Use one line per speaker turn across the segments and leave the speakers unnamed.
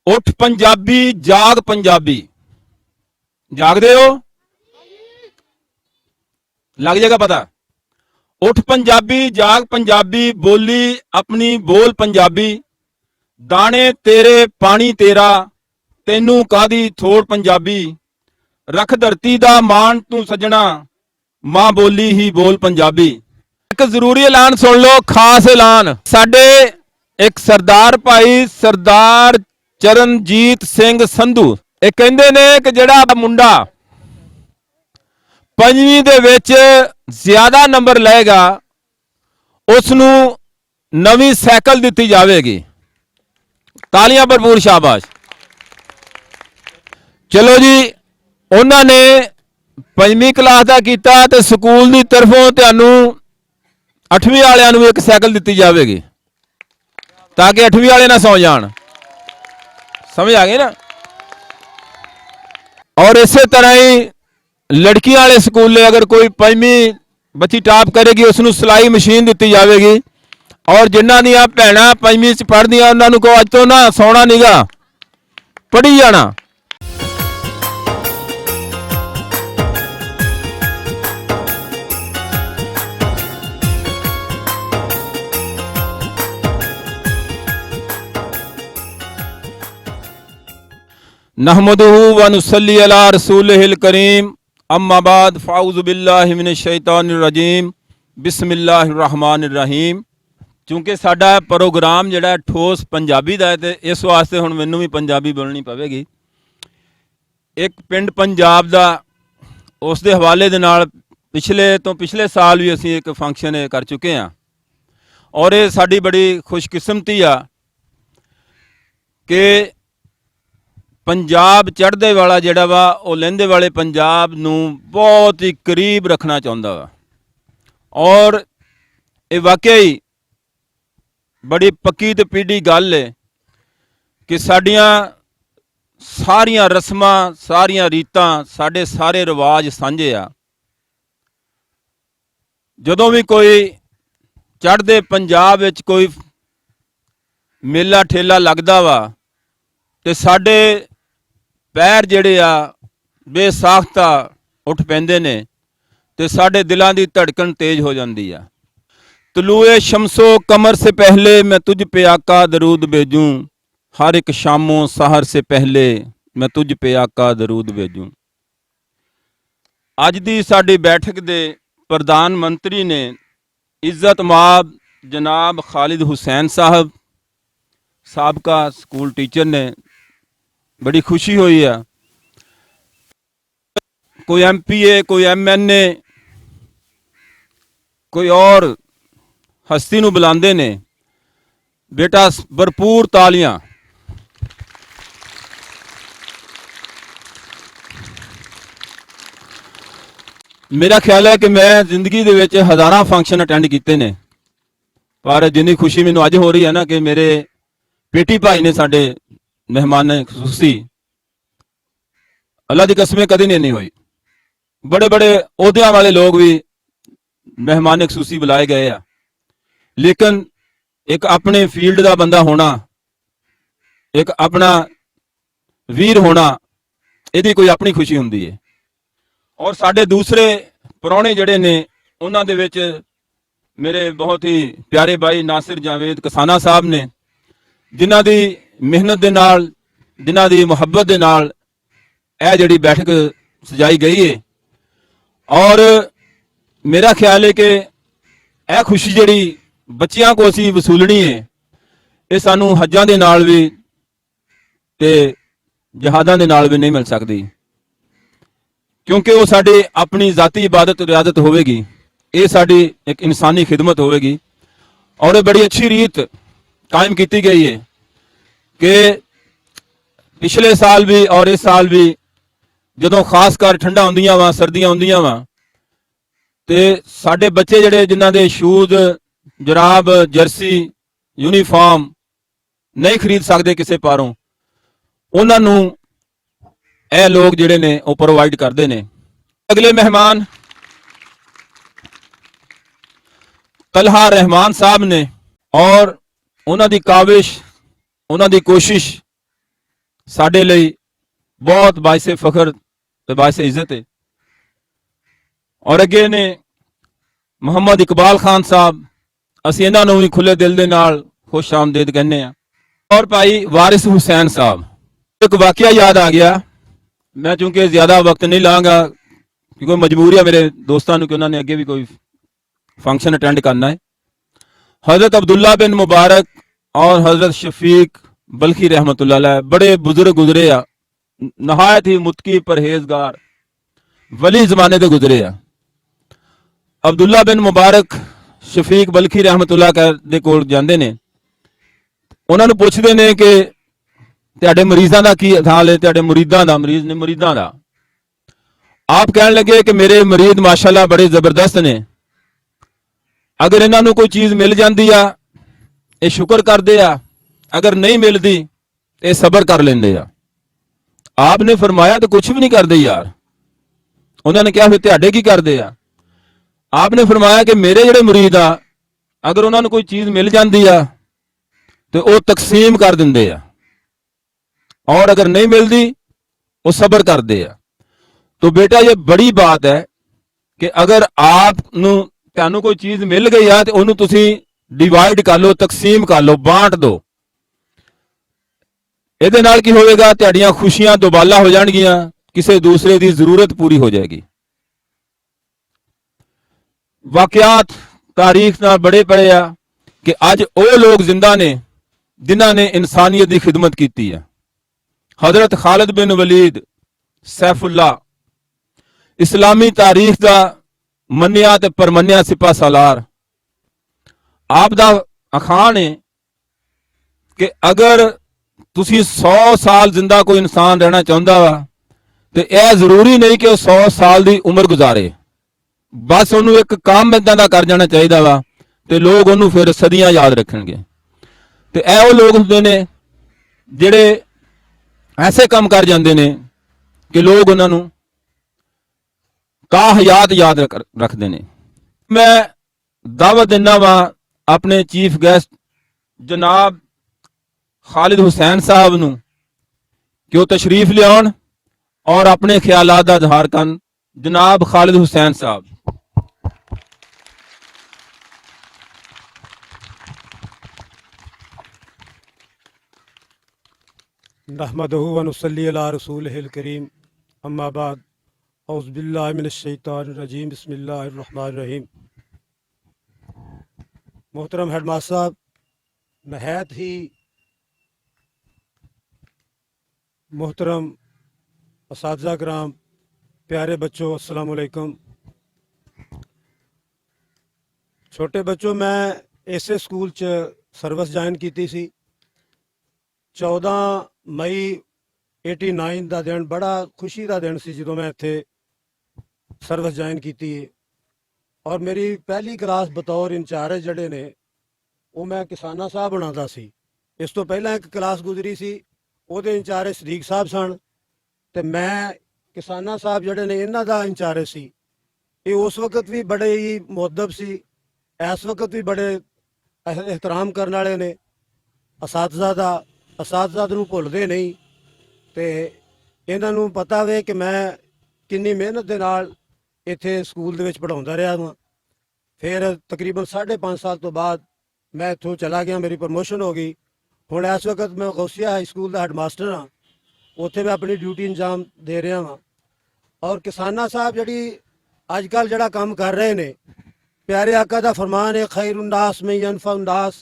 उठ पंजाबी जाग पंजाबी। जागदे हो? लग जाएगा पता। उठ पंजाबी जाग पंजाबी, बोली अपनी बोल पंजाबी। दाने तेरे पानी तेरा, तेनू कादी थोड़ पंजाबी। रख धरती दा मान तू सजना, मां बोली ही बोल पंजाबी। एक जरूरी ऐलान सुन लो, खास ऐलान। साडे एक सरदार भाई सरदार चरणजीत सिंह संधू ਇਹ ਕਹਿੰਦੇ ਨੇ ਕਿ ਜਿਹੜਾ ਮੁੰਡਾ ਪੰਜਵੀਂ ਦੇ ਵਿੱਚ ਜ਼ਿਆਦਾ ਨੰਬਰ ਲਏਗਾ ਉਸ ਨੂੰ ਨਵੀਂ ਸਾਈਕਲ ਦਿੱਤੀ ਜਾਵੇਗੀ। ਤਾਲੀਆਂ ਭਰਪੂਰ ਸ਼ਾਬਾਸ਼। ਚਲੋ ਜੀ, ਉਹਨਾਂ ਨੇ ਪੰਜਵੀਂ ਕਲਾਸ ਦਾ ਕੀਤਾ ਤੇ ਸਕੂਲ ਦੀ ਤਰਫੋਂ ਤੁਹਾਨੂੰ 8ਵੀਂ ਵਾਲਿਆਂ ਨੂੰ ਇੱਕ ਸਾਈਕਲ ਦਿੱਤੀ ਜਾਵੇਗੀ ਤਾਂ ਕਿ 8ਵੀਂ ਵਾਲੇ ਨਾ ਸੌ ਜਾਣ। ਸਮਝ ਆ ਗਈ ਨਾ? और इस तरह ही लड़कियां वाले स्कूल अगर कोई पंजवीं बच्ची टॉप करेगी उसनों सिलाई मशीन दी जाएगी। और जिन्हां दी भैणां पंजवीं च पढ़दियां उन्हां नूं कहो अज तो ना सौना नीगा, पढ़ी जाना। नहमदुहु व नुसल्ली अला रसूलिहिल करीम, अम्मा बाद फ़ाउज़ु बिल्लाहि मिनश शैतानिर रजीम, बिस्मिल्लाहिर रहमानिर रहीम। क्योंकि साडा प्रोग्राम जिहड़ा ठोस पंजाबी दा है ते इस वास्ते हुण मैनूं भी पंजाबी बोलनी पवेगी। एक पिंड पंजाब दा उस दे हवाले दे नाल पिछले साल भी असीं एक फंक्शन कर चुके हैं और ये साडी बड़ी खुशकिस्मती आ कि पंजाब चढ़दे वाला जिहड़ा वा वो लहिंदे वाले पंजाब नूं बहुत ही करीब रखना चाहुंदा वा। और ये वाकई बड़ी पक्की ते पीढ़ी गल है कि साडियां सारियां रस्मां सारियां रीतां साडे सारे रिवाज सांझे आ। जदों भी कोई चढ़दे पंजाब विच कोई मेला ठेला लगदा वा ते साडे पैर जिहड़े आ बेसाख्ता उठ पैंदे ने ते साडे दिलां दी धड़कन तेज हो जाती है। तलुए शमसो कमर से पहले मैं तुझ पे आका दरूद भेजूं, हर एक शामों सहर से पहले मैं तुझ पे आका दरूद भेजूं। अज दी साडी बैठक दे प्रधान मंत्री ने इज्जत माब जनाब खालिद हुसैन साहब, साबका स्कूल टीचर ने। बड़ी खुशी हुई है। कोई MPA कोई MNA कोई और हस्ती नूं बुलांदे ने। बेटा भरपूर तालियां। मेरा ख्याल है कि मैं जिंदगी दे विच हज़ारां फंक्शन अटेंड कीते ने, पर जिन्नी खुशी मैनूं अज हो रही है ना कि मेरे पेटी भाई ने साडे मेहमान खुसूसी, अल्लाह की कसमें कभी नहीं हुई। बड़े बड़े ओहदियां वाले लोग भी मेहमान खुसूसी बुलाए गए आ, लेकिन एक अपने फील्ड का बंदा होना, एक अपना वीर होना, यदि कोई अपनी खुशी होंदी है। और साडे दूसरे परौने जड़े ने उन्हां दे विच मेरे बहुत ही प्यारे भाई नासिर जावेद कसाना साहब ने, जिन्हां दी मेहनत दे नाल जिन्हां दी मुहब्बत दे नाल यह जिहड़ी बैठक सजाई गई है। और मेरा ख्याल है कि यह खुशी जिहड़ी बच्चियां को असीं वसूलनी है, ये सानू हज्जां दे नाल भी ते जहादां दे नाल भी नहीं मिल सकती, क्योंकि वो साडी अपनी जाती इबादत रियाजत होवेगी, ये साडी एक इंसानी खिदमत होवेगी। और बड़ी अच्छी रीत कायम की गई है कि पिछले साल भी और इस साल भी जदों खासकर ठंडा होंदियां वा सर्दियां होंदियां वा ते साडे बच्चे जिहड़े जिन्हां दे शूज जराब जर्सी यूनीफॉर्म नहीं खरीद सकते किसी पारों, उन्हां नूं ਇਹ लोग जिहड़े ने वो प्रोवाइड करते हैं। अगले मेहमान तलहा रहमान साहब ने, और उन्हां दी काविश उन्हां दी कोशिश ਸਾਡੇ ਲਈ ਬਹੁਤ ਬਾਇਸੇ ਫਖਰ ਤੇ ਬਾਇਸੇ ਇੱਜ਼ਤ ਹੈ। ਔਰ ਅੱਗੇ ਨੇ ਮੁਹੰਮਦ ਇਕਬਾਲ ਖਾਨ ਸਾਹਿਬ, ਅਸੀਂ ਇਹਨਾਂ ਨੂੰ ਵੀ ਖੁੱਲੇ ਦਿਲ ਦੇ ਨਾਲ ਖੁਸ਼ ਆਮਦੀਦ ਕਹਿੰਦੇ ਆ। ਔਰ ਭਾਈ ਵਾਰਿਸ ਹੁਸੈਨ ਸਾਹਿਬ, ਇੱਕ ਵਾਕਿਆ ਯਾਦ ਆ ਗਿਆ। ਮੈਂ ਚूंकि ਜ਼ਿਆਦਾ ਵਕਤ ਨਹੀਂ ਲਾਂਗਾ क्योंकि मजबूरी है मेरे दोस्तों कि उन्होंने अगे भी कोई फंक्शन अटेंड करना है। हज़रत अब्दुल्ला बिन मुबारक और हज़रत शफीक बल्खी रहमतुल्लाह अलैह बड़े बुजुर्ग गुजरे आ, नहायत ही मुतकी परहेजगार वली जमाने के गुजरे आ। अब्दुल्ला बिन मुबारक शफीक बल्खी रहमतुल्लाह दे कोल जांदे ने, उन्हां नूं पुछदे ने कि तुहाडे मरीज़ां दा की हाल है, तुहाडे मुरीदां दा, मरीज़ ने मुरीदां दा। आप कह लगे कि मेरे मरीद माशाल्लाह बड़े जबरदस्त ने, अगर इन्हों कोई चीज़ मिल जाती आ ये शुक्र करते आ, अगर नहीं मिलती ये सबर कर लेंगे आ। आपने फरमाया तो कुछ भी नहीं करते यार। उन्होंने कहा फिर तुहाडे की करते आ? आपने फरमाया कि मेरे जिहड़े मुरीद आ अगर उन्होंने कोई चीज़ मिल जाती आ तो वह तकसीम कर देंगे आ, और अगर नहीं मिलती वो सबर करते आ। तो बेटा ये बड़ी बात है कि अगर आप तुहानू कोई चीज़ मिल गई है तो उन्होंने तुसी डिवाइड कर लो, तकसीम कर लो, बांट दो। ਇਹਦੇ ਨਾਲ ਕੀ ਹੋਵੇਗਾ? ਤੁਹਾਡੀਆਂ ਖੁਸ਼ੀਆਂ ਦੁਬਾਲਾ ਹੋ ਜਾਣਗੀਆਂ, ਕਿਸੇ ਦੂਸਰੇ ਦੀ ਜ਼ਰੂਰਤ ਪੂਰੀ ਹੋ ਜਾਏਗੀ। ਵਾਕਿਆਤ ਤਾਰੀਖ ਨਾਲ ਬੜੇ ਪੜੇ ਆ ਕਿ ਅੱਜ ਉਹ ਲੋਕ ਜ਼ਿੰਦਾ ਨੇ ਜਿਨ੍ਹਾਂ ਨੇ ਇਨਸਾਨੀਅਤ ਦੀ ਖਿਦਮਤ ਕੀਤੀ ਹੈ। हज़रत खालिद बिन वलीद सैफुल्ला इस्लामी तारीख का मन्निया ते परमन्निया सिपा सालार, आप दा अखान है कि अगर तुसी 100 साल जिंदा कोई इंसान रहना चाहता वा तो यह जरूरी नहीं कि 100 साल की उम्र गुजारे, बस उन्होंने एक काम इदा का कर जाना चाहिए वा तो लोग उन्होंने फिर सदियां याद रखेंगे। तो यह वो लोग होंगे ने जिहड़े ऐसे काम कर जाते हैं कि लोग उन्होंने हयात याद रखते हैं। मैं दावत देना वा अपने चीफ गेस्ट जनाब खालिद हुसैन साहब नूं कि वो तशरीफ लियाउण और अपने ख्यालात का इजहार करन। जनाब खालिद हुसैन साहब।
नहमदुहु व नुसल्ली अला रसूलिहिल करीम, अम्मा बाद, औज़ु बिल्लाहि मिनश शैतानिर रजीम, बिस्मिल्लाहिर रहमानिर रहीम। मोहतरम हेडमास्टर साहब, नहायत ही मोहतरम असातिज़ा कराम, प्यारे बच्चों, अस्सलाम वालेकुम। छोटे बच्चों, मैं इसे स्कूल च सर्विस ज्वाइन की सी। 14 मई 89 का दिन बड़ा खुशी का दिन सी जो मैं इत्थे सर्विस ज्वाइन की है। और मेरी पहली क्लास बतौर इंचार्ज जड़े ने वो मैं किसाना साहब बनाता सी। इस तो पहला एक क्लास गुजरी सी, ਉਹਦੇ इंचार्ज सदीक साहब सन ते मैं किसाना साहब जड़े ने इन्हां दा इंचार्ज सी। ये उस वक्त भी बड़े ही मुअद्दब सी, इस वक्त भी बड़े एहतराम करने वाले ने। असातिज़ा नूं भुलदे नहीं ते इन्हां नूं पता वे कि मैं किन्नी मेहनत दे नाल इत्थे स्कूल दे विच पढ़ाउंदा रहा वां। फिर तकरीबन 5.5 साल तो बाद मैं इत्थों चला गया, मेरी प्रमोशन हो गई। हुण इस वक्त मैं गौसिया हाई स्कूल का हैडमास्टर हाँ, उत्थे मैं अपनी ड्यूटी अंजाम दे रहा हाँ। और किसाना साहब जी अजकल जड़ा काम कर रहे ने, प्यारे आका का फरमान है, खैरुन्नास में यनफउन्नास,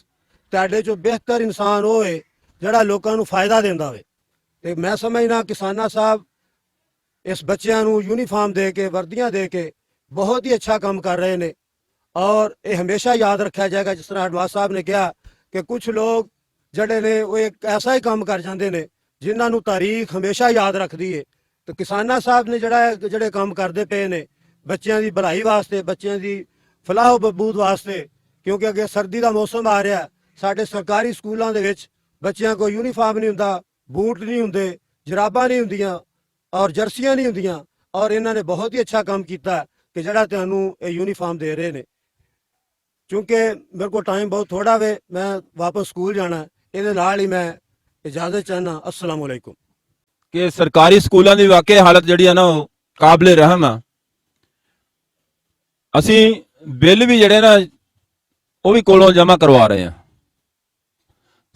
तुहाडे चो बेहतर इंसान वो है जड़ा लोगों को फायदा देंदा होवे। ते मैं समझना किसाना साहब इस बच्चों को यूनीफॉर्म दे के, वर्दियाँ दे के बहुत ही अच्छा काम कर रहे हैं। और ये हमेशा याद रखा जाएगा, जिस तरह हेडमास्टर साहब ने कहा कि कुछ लोग जड़े ने वो एक ऐसा ही काम कर जाते हैं जिन्होंने तारीख हमेशा याद रखती है। तो किसाना साहब ने जड़े काम करते पे ने बच्चों की भलाई वास्ते, बच्चों की फलाह बहबूद वास्ते, क्योंकि अगे सर्दी का मौसम आ रहा, साढ़े सरकारी स्कूलों के बच्चों को यूनीफॉर्म नहीं होंदा, बूट नहीं होंगे, जराबा नहीं होंदियां और जर्सियां नहीं होंदियां। और इन्होंने बहुत ही अच्छा काम किया कि जड़ा तुहानू यूनीफॉर्म दे रहे हैं। क्योंकि मेरे को टाइम बहुत थोड़ा वे, मैं वापस स्कूल जाना, ये ही मैं इजाज़त चाहना। अस्सलाम वालेकुम।
ਕਿ ਸਰਕਾਰੀ ਸਕੂਲਾਂ ਦੀ ਵਾਕਈ ਹਾਲਤ ਜਿਹੜੀ ਆ ਨਾ ਉਹ ਕਾਬਲੇ ਰਹਿਮ ਆ। ਅਸੀਂ ਬਿੱਲ ਵੀ ਜਿਹੜੇ ਨਾ ਉਹ ਵੀ ਕੋਲੋਂ ਜਮ੍ਹਾਂ ਕਰਵਾ ਰਹੇ ਆ।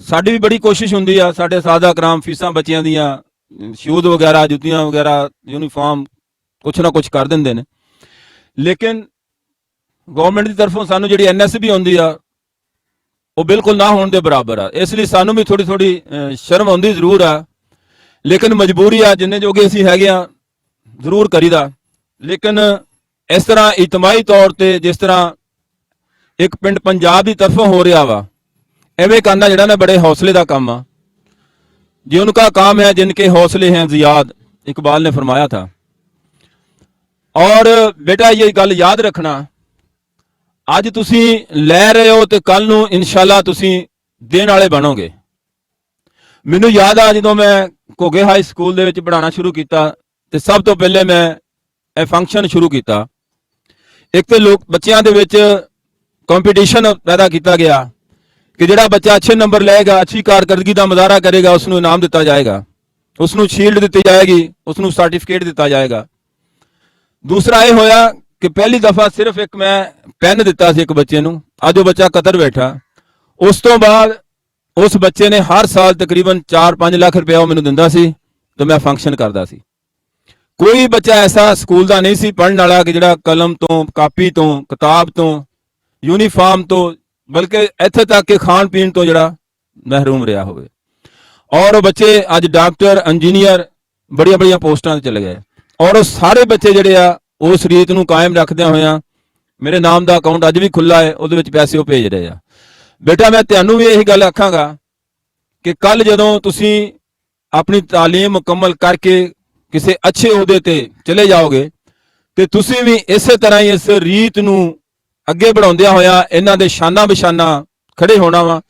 ਸਾਡੀ ਵੀ ਬੜੀ ਕੋਸ਼ਿਸ਼ ਹੁੰਦੀ ਆ, ਸਾਡੇ ਸਾਦਾ ਕਰਾਮ ਫੀਸਾਂ ਬੱਚਿਆਂ ਦੀਆਂ, ਸ਼ੂਜ਼ ਵਗੈਰਾ, ਜੁੱਤੀਆਂ ਵਗੈਰਾ, ਯੂਨੀਫਾਰਮ ਕੁਛ ਨਾ ਕੁਛ ਕਰ ਦਿੰਦੇ ਨੇ, ਲੇਕਿਨ ਗਵਰਨਮੈਂਟ ਦੀ ਤਰਫੋਂ ਸਾਨੂੰ ਜਿਹੜੀ NSB ਆਉਂਦੀ ਆ ਉਹ ਬਿਲਕੁਲ ਨਾ ਹੋਣ ਦੇ ਬਰਾਬਰ ਆ। ਇਸ ਲਈ ਸਾਨੂੰ ਵੀ ਥੋੜੀ ਸ਼ਰਮ ਆਉਂਦੀ ਜ਼ਰੂਰ ਆ, ਲੇਕਿਨ ਮਜਬੂਰੀ ਆ, ਜਿੰਨੇ ਜੋਗੇ ਅਸੀਂ ਹੈਗੇ ਆ ਜ਼ਰੂਰ ਕਰੀਦਾ। ਲੇਕਿਨ ਇਸ ਤਰ੍ਹਾਂ ਇਜਤਮਾਹੀ ਤੌਰ ਤੇ ਜਿਸ ਤਰ੍ਹਾਂ ਇੱਕ ਪਿੰਡ ਪੰਜਾਬ ਦੀ ਤਰਫੋਂ ਹੋ ਰਿਹਾ ਵਾ, ਐਵੇਂ ਕਰਨਾ ਜਿਹੜਾ ਨਾ ਬੜੇ ਹੌਸਲੇ ਦਾ ਕੰਮ ਆ। ਜੇ उनका काम है जिनके हौसले हैं जियाद, इकबाल ने फरमाया था। और बेटा ये गल याद रखना, ਅੱਜ ਤੁਸੀਂ ਲੈ ਰਹੇ ਹੋ ਤੇ ਕੱਲ ਨੂੰ ਇਨਸ਼ਾਅੱਲਾ ਤੁਸੀਂ ਦੇਣ ਵਾਲੇ ਬਣੋਗੇ। ਮੈਨੂੰ ਯਾਦ ਆ ਜਦੋਂ ਮੈਂ ਘੋਗੇ ਹਾਈ ਸਕੂਲ ਦੇ ਵਿੱਚ ਪੜ੍ਹਾਉਣਾ ਸ਼ੁਰੂ ਕੀਤਾ ਤੇ ਸਭ ਤੋਂ ਪਹਿਲੇ ਮੈਂ ਇਹ ਫੰਕਸ਼ਨ ਸ਼ੁਰੂ ਕੀਤਾ। ਇੱਕ ਤੇ ਲੋਕ ਬੱਚਿਆਂ ਦੇ ਵਿੱਚ ਕੰਪੀਟੀਸ਼ਨ ਪੈਦਾ ਕੀਤਾ ਗਿਆ ਕਿ ਜਿਹੜਾ ਬੱਚਾ ਅੱਛੇ ਨੰਬਰ ਲਏਗਾ, ਅੱਛੀ ਕਾਰਗਰਦਗੀ ਦਾ ਮੁਜ਼ਾਹਰਾ ਕਰੇਗਾ, ਉਸ ਨੂੰ ਇਨਾਮ ਦਿੱਤਾ ਜਾਏਗਾ, ਉਸ ਨੂੰ ਸ਼ੀਲਡ ਦਿੱਤੀ ਜਾਏਗੀ, ਉਸ ਨੂੰ ਸਰਟੀਫਿਕੇਟ ਦਿੱਤਾ ਜਾਏਗਾ। ਦੂਸਰਾ ਇਹ ਹੋਇਆ ਕਿ ਪਹਿਲੀ ਦਫਾ ਸਿਰਫ ਇੱਕ ਮੈਂ ਪੈਨ ਦਿੱਤਾ ਸੀ ਇੱਕ ਬੱਚੇ ਨੂੰ, ਅੱਜ ਉਹ ਬੱਚਾ ਕਤਰ ਬੈਠਾ। ਉਸ ਤੋਂ ਬਾਅਦ ਉਸ ਬੱਚੇ ਨੇ ਹਰ ਸਾਲ ਤਕਰੀਬਨ 4-5 ਲੱਖ ਰੁਪਇਆ ਉਹ ਮੈਨੂੰ ਦਿੰਦਾ ਸੀ ਤੇ ਮੈਂ ਫੰਕਸ਼ਨ ਕਰਦਾ ਸੀ। ਕੋਈ ਬੱਚਾ ਐਸਾ ਸਕੂਲ ਦਾ ਨਹੀਂ ਸੀ ਪੜ੍ਹਨ ਵਾਲਾ ਕਿ ਜਿਹੜਾ ਕਲਮ ਤੋਂ, ਕਾਪੀ ਤੋਂ, ਕਿਤਾਬ ਤੋਂ, ਯੂਨੀਫਾਰਮ ਤੋਂ, ਬਲਕਿ ਇੱਥੇ ਤੱਕ ਕਿ ਖਾਣ ਪੀਣ ਤੋਂ ਜਿਹੜਾ ਮਹਿਰੂਮ ਰਿਹਾ ਹੋਵੇ। ਔਰ ਉਹ ਬੱਚੇ ਅੱਜ ਡਾਕਟਰ, ਇੰਜੀਨੀਅਰ, ਬੜੀਆਂ ਪੋਸਟਾਂ ਤੇ ਚਲੇ ਗਏ। ਔਰ ਉਹ ਸਾਰੇ ਬੱਚੇ ਜਿਹੜੇ ਆ ਉਸ ਰੀਤ ਨੂੰ ਕਾਇਮ ਰੱਖਦਿਆਂ ਹੋਇਆਂ ਮੇਰੇ ਨਾਮ ਦਾ ਅਕਾਊਂਟ ਅੱਜ ਵੀ ਖੁੱਲਾ ਹੈ, ਉਹਦੇ ਵਿੱਚ ਪੈਸੇ ਉਹ ਭੇਜ ਰਹੇ ਆ। ਬੇਟਾ ਮੈਂ ਤੁਹਾਨੂੰ ਵੀ ਇਹੀ ਗੱਲ ਆਖਾਂਗਾ ਕਿ ਕੱਲ ਜਦੋਂ ਤੁਸੀਂ ਆਪਣੀ ਤਾਲੀਮ ਮੁਕੰਮਲ ਕਰਕੇ ਕਿਸੇ ਅੱਛੇ ਅਹੁਦੇ ਤੇ ਚਲੇ ਜਾਓਗੇ ਤੇ ਤੁਸੀਂ ਵੀ ਇਸੇ ਤਰ੍ਹਾਂ ਹੀ ਇਸ ਰੀਤ ਨੂੰ ਅੱਗੇ ਵਧਾਉਂਦਿਆਂ ਹੋਇਆਂ ਇਹਨਾਂ ਦੇ ਸ਼ਾਨਾਂ ਬਿਸ਼ਾਨਾਂ ਖੜੇ ਹੋਣਾ ਵਾ,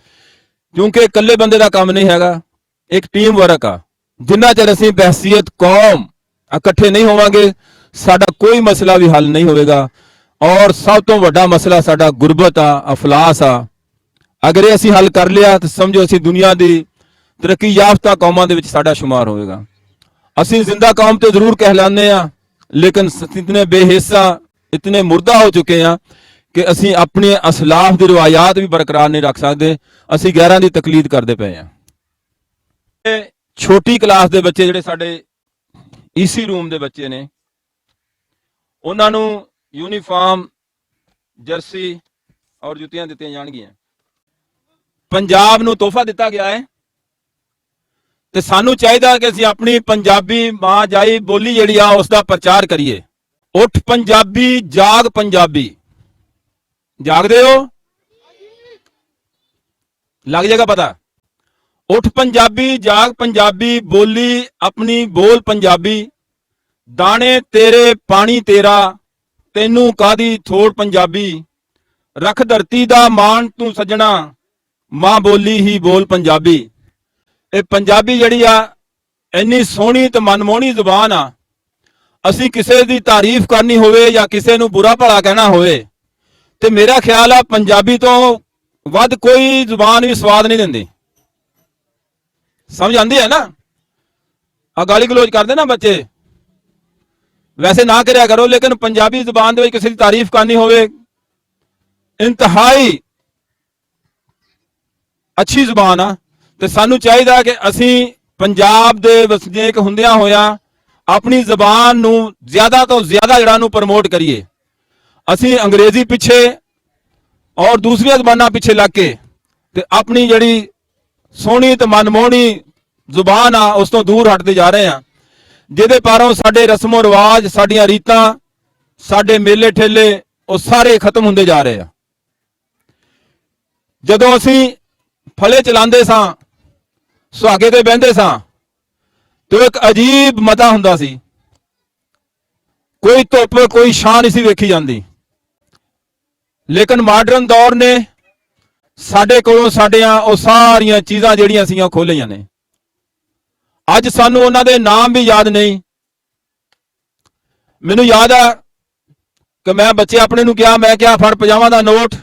ਕਿਉਂਕਿ ਇਕੱਲੇ ਬੰਦੇ ਦਾ ਕੰਮ ਨਹੀਂ ਹੈਗਾ, ਇੱਕ ਟੀਮ ਵਰਕ ਆ। ਜਿੰਨਾ ਚਿਰ ਅਸੀਂ ਬਹਿਸੀਅਤ ਕੌਮ ਇਕੱਠੇ ਨਹੀਂ ਹੋਵਾਂਗੇ ਸਾਡਾ ਕੋਈ ਮਸਲਾ ਵੀ ਹੱਲ ਨਹੀਂ ਹੋਵੇਗਾ। ਔਰ ਸਭ ਤੋਂ ਵੱਡਾ ਮਸਲਾ ਸਾਡਾ ਗੁਰਬਤ ਆ, ਅਫਲਾਸ ਆ। ਅਗਰ ਇਹ ਅਸੀਂ ਹੱਲ ਕਰ ਲਿਆ ਤਾਂ ਸਮਝੋ ਅਸੀਂ ਦੁਨੀਆ ਦੀ ਤਰੱਕੀ ਯਾਫਤਾ ਕੌਮਾਂ ਦੇ ਵਿੱਚ ਸਾਡਾ ਸ਼ੁਮਾਰ ਹੋਵੇਗਾ। ਅਸੀਂ ਜ਼ਿੰਦਾ ਕੌਮ ਤੇ ਜ਼ਰੂਰ ਕਹਿਲਾਉਂਦੇ ਆ, ਲੇਕਿਨ ਇਤਨੇ ਬੇਹਿੱਸਾ, ਇਤਨੇ ਮੁਰਦਾ ਹੋ ਚੁੱਕੇ ਆ ਕਿ ਅਸੀਂ ਆਪਣੇ ਅਸਲਾਫ ਦੀ ਰਵਾਇਤ ਵੀ ਬਰਕਰਾਰ ਨਹੀਂ ਰੱਖ ਸਕਦੇ, ਅਸੀਂ ਗੈਰਾਂ ਦੀ ਤਕਲੀਦ ਕਰਦੇ ਪਏ ਆ। ਛੋਟੀ ਕਲਾਸ ਦੇ ਬੱਚੇ ਜਿਹੜੇ ਸਾਡੇ ਈਸੀ ਰੂਮ ਦੇ ਬੱਚੇ ਨੇ, ਉਹਨਾਂ ਨੂੰ ਯੂਨੀਫਾਰਮ, ਜਰਸੀ ਔਰ ਜੁੱਤੀਆਂ ਦਿੱਤੀਆਂ ਜਾਣਗੀਆਂ। ਪੰਜਾਬ ਨੂੰ ਤੋਹਫਾ ਦਿੱਤਾ ਗਿਆ ਹੈ ਤੇ ਸਾਨੂੰ ਚਾਹੀਦਾ ਕਿ ਅਸੀਂ ਆਪਣੀ ਪੰਜਾਬੀ ਮਾਂ ਜਾਈ ਬੋਲੀ ਜਿਹੜੀ ਆ ਉਸ ਦਾ ਪ੍ਰਚਾਰ ਕਰੀਏ। ਉੱਠ ਪੰਜਾਬੀ, ਜਾਗ ਪੰਜਾਬੀ। ਜਾਗਦੇ ਹੋ? ਲੱਗ ਜਾਏਗਾ ਪਤਾ। ਉੱਠ ਪੰਜਾਬੀ, ਜਾਗ ਪੰਜਾਬੀ, ਬੋਲੀ ਆਪਣੀ ਬੋਲ ਪੰਜਾਬੀ, ਦਾਣੇ ਤੇਰੇ ਪਾਣੀ ਤੇਰਾ, ਤੈਨੂੰ ਕਾਦੀ ਥੋੜ ਪੰਜਾਬੀ, ਰੱਖ ਧਰਤੀ ਦਾ ਮਾਣ ਤੂੰ ਸੱਜਣਾ, ਮਾਂ ਬੋਲੀ ਹੀ ਬੋਲ ਪੰਜਾਬੀ। ਇਹ ਪੰਜਾਬੀ ਜਿਹੜੀ ਆ ਇੰਨੀ ਸੋਹਣੀ ਤੇ ਮਨਮੋਹਣੀ ਜ਼ੁਬਾਨ ਆ, ਅਸੀਂ ਕਿਸੇ ਦੀ ਤਾਰੀਫ ਕਰਨੀ ਹੋਵੇ ਜਾਂ ਕਿਸੇ ਨੂੰ ਬੁਰਾ ਭਲਾ ਕਹਿਣਾ ਹੋਵੇ ਤੇ ਮੇਰਾ ਖਿਆਲ ਆ ਪੰਜਾਬੀ ਤੋਂ ਵੱਧ ਕੋਈ ਜ਼ੁਬਾਨ ਵੀ ਸਵਾਦ ਨਹੀਂ ਦਿੰਦੀ। ਸਮਝ ਆਉਂਦੀ ਹੈ ਨਾ? ਆ ਗਾਲੀ ਗਲੋਚ ਕਰਦੇ ਨਾ ਬੱਚੇ, ਵੈਸੇ ਨਾ ਕਰਿਆ ਕਰੋ, ਲੇਕਿਨ ਪੰਜਾਬੀ ਜ਼ੁਬਾਨ ਦੇ ਵਿੱਚ ਕਿਸੇ ਦੀ ਤਾਰੀਫ ਕਰਨੀ ਹੋਵੇ, ਇੰਤਹਾਈ ਅੱਛੀ ਜ਼ੁਬਾਨ ਆ। ਤੇ ਸਾਨੂੰ ਚਾਹੀਦਾ ਕਿ ਅਸੀਂ ਪੰਜਾਬ ਦੇ ਵਸਨੀਕ ਹੁੰਦਿਆਂ ਹੋਇਆਂ ਆਪਣੀ ਜ਼ਬਾਨ ਨੂੰ ਜ਼ਿਆਦਾ ਤੋਂ ਜ਼ਿਆਦਾ ਜਿਹੜਾ ਨੂੰ ਪ੍ਰਮੋਟ ਕਰੀਏ। ਅਸੀਂ ਅੰਗਰੇਜ਼ੀ ਪਿੱਛੇ ਔਰ ਦੂਸਰੀਆਂ ਜ਼ਬਾਨਾਂ ਪਿੱਛੇ ਲੱਗ ਕੇ ਤੇ ਆਪਣੀ ਜਿਹੜੀ ਸੋਹਣੀ ਤੇ ਮਨਮੋਹਣੀ ਜ਼ੁਬਾਨ ਆ ਉਸ ਤੋਂ ਦੂਰ ਹਟਦੇ ਜਾ ਰਹੇ ਆ, ਜਿਹਦੇ ਪਾਰੋਂ ਸਾਡੇ ਰਸਮੋ ਰਿਵਾਜ, ਸਾਡੀਆਂ ਰੀਤਾਂ, ਸਾਡੇ ਮੇਲੇ ਠੇਲੇ ਉਹ ਸਾਰੇ ਖਤਮ ਹੁੰਦੇ ਜਾ ਰਹੇ ਆ। ਜਦੋਂ ਅਸੀਂ ਫਲੇ ਚਲਾਉਂਦੇ ਸਾਂ, ਸੁਹਾਗੇ ਤੇ ਬਹਿੰਦੇ ਸਾਂ ਤੇ ਇੱਕ ਅਜੀਬ ਮਤਾ ਹੁੰਦਾ ਸੀ, ਕੋਈ ਧੁੱਪ ਕੋਈ ਛਾਂ ਨਹੀਂ ਸੀ ਵੇਖੀ ਜਾਂਦੀ। ਲੇਕਿਨ ਮਾਡਰਨ ਦੌਰ ਨੇ ਸਾਡੇ ਕੋਲੋਂ ਸਾਡੀਆਂ ਉਹ ਸਾਰੀਆਂ ਚੀਜ਼ਾਂ ਜਿਹੜੀਆਂ ਸੀਗੀਆਂ ਖੋਹ ਲਈਆਂ ਨੇ। ਅੱਜ ਸਾਨੂੰ ਉਹਨਾਂ ਦੇ ਨਾਮ ਵੀ ਯਾਦ ਨਹੀਂ। ਮੈਨੂੰ ਯਾਦ ਆ ਕਿ ਮੈਂ ਬੱਚੇ ਆਪਣੇ ਨੂੰ ਕਿਹਾ, ਮੈਂ ਕਿਹਾ ਫੜ ਪਜਾਮਾ ਦਾ ਨੋਟ,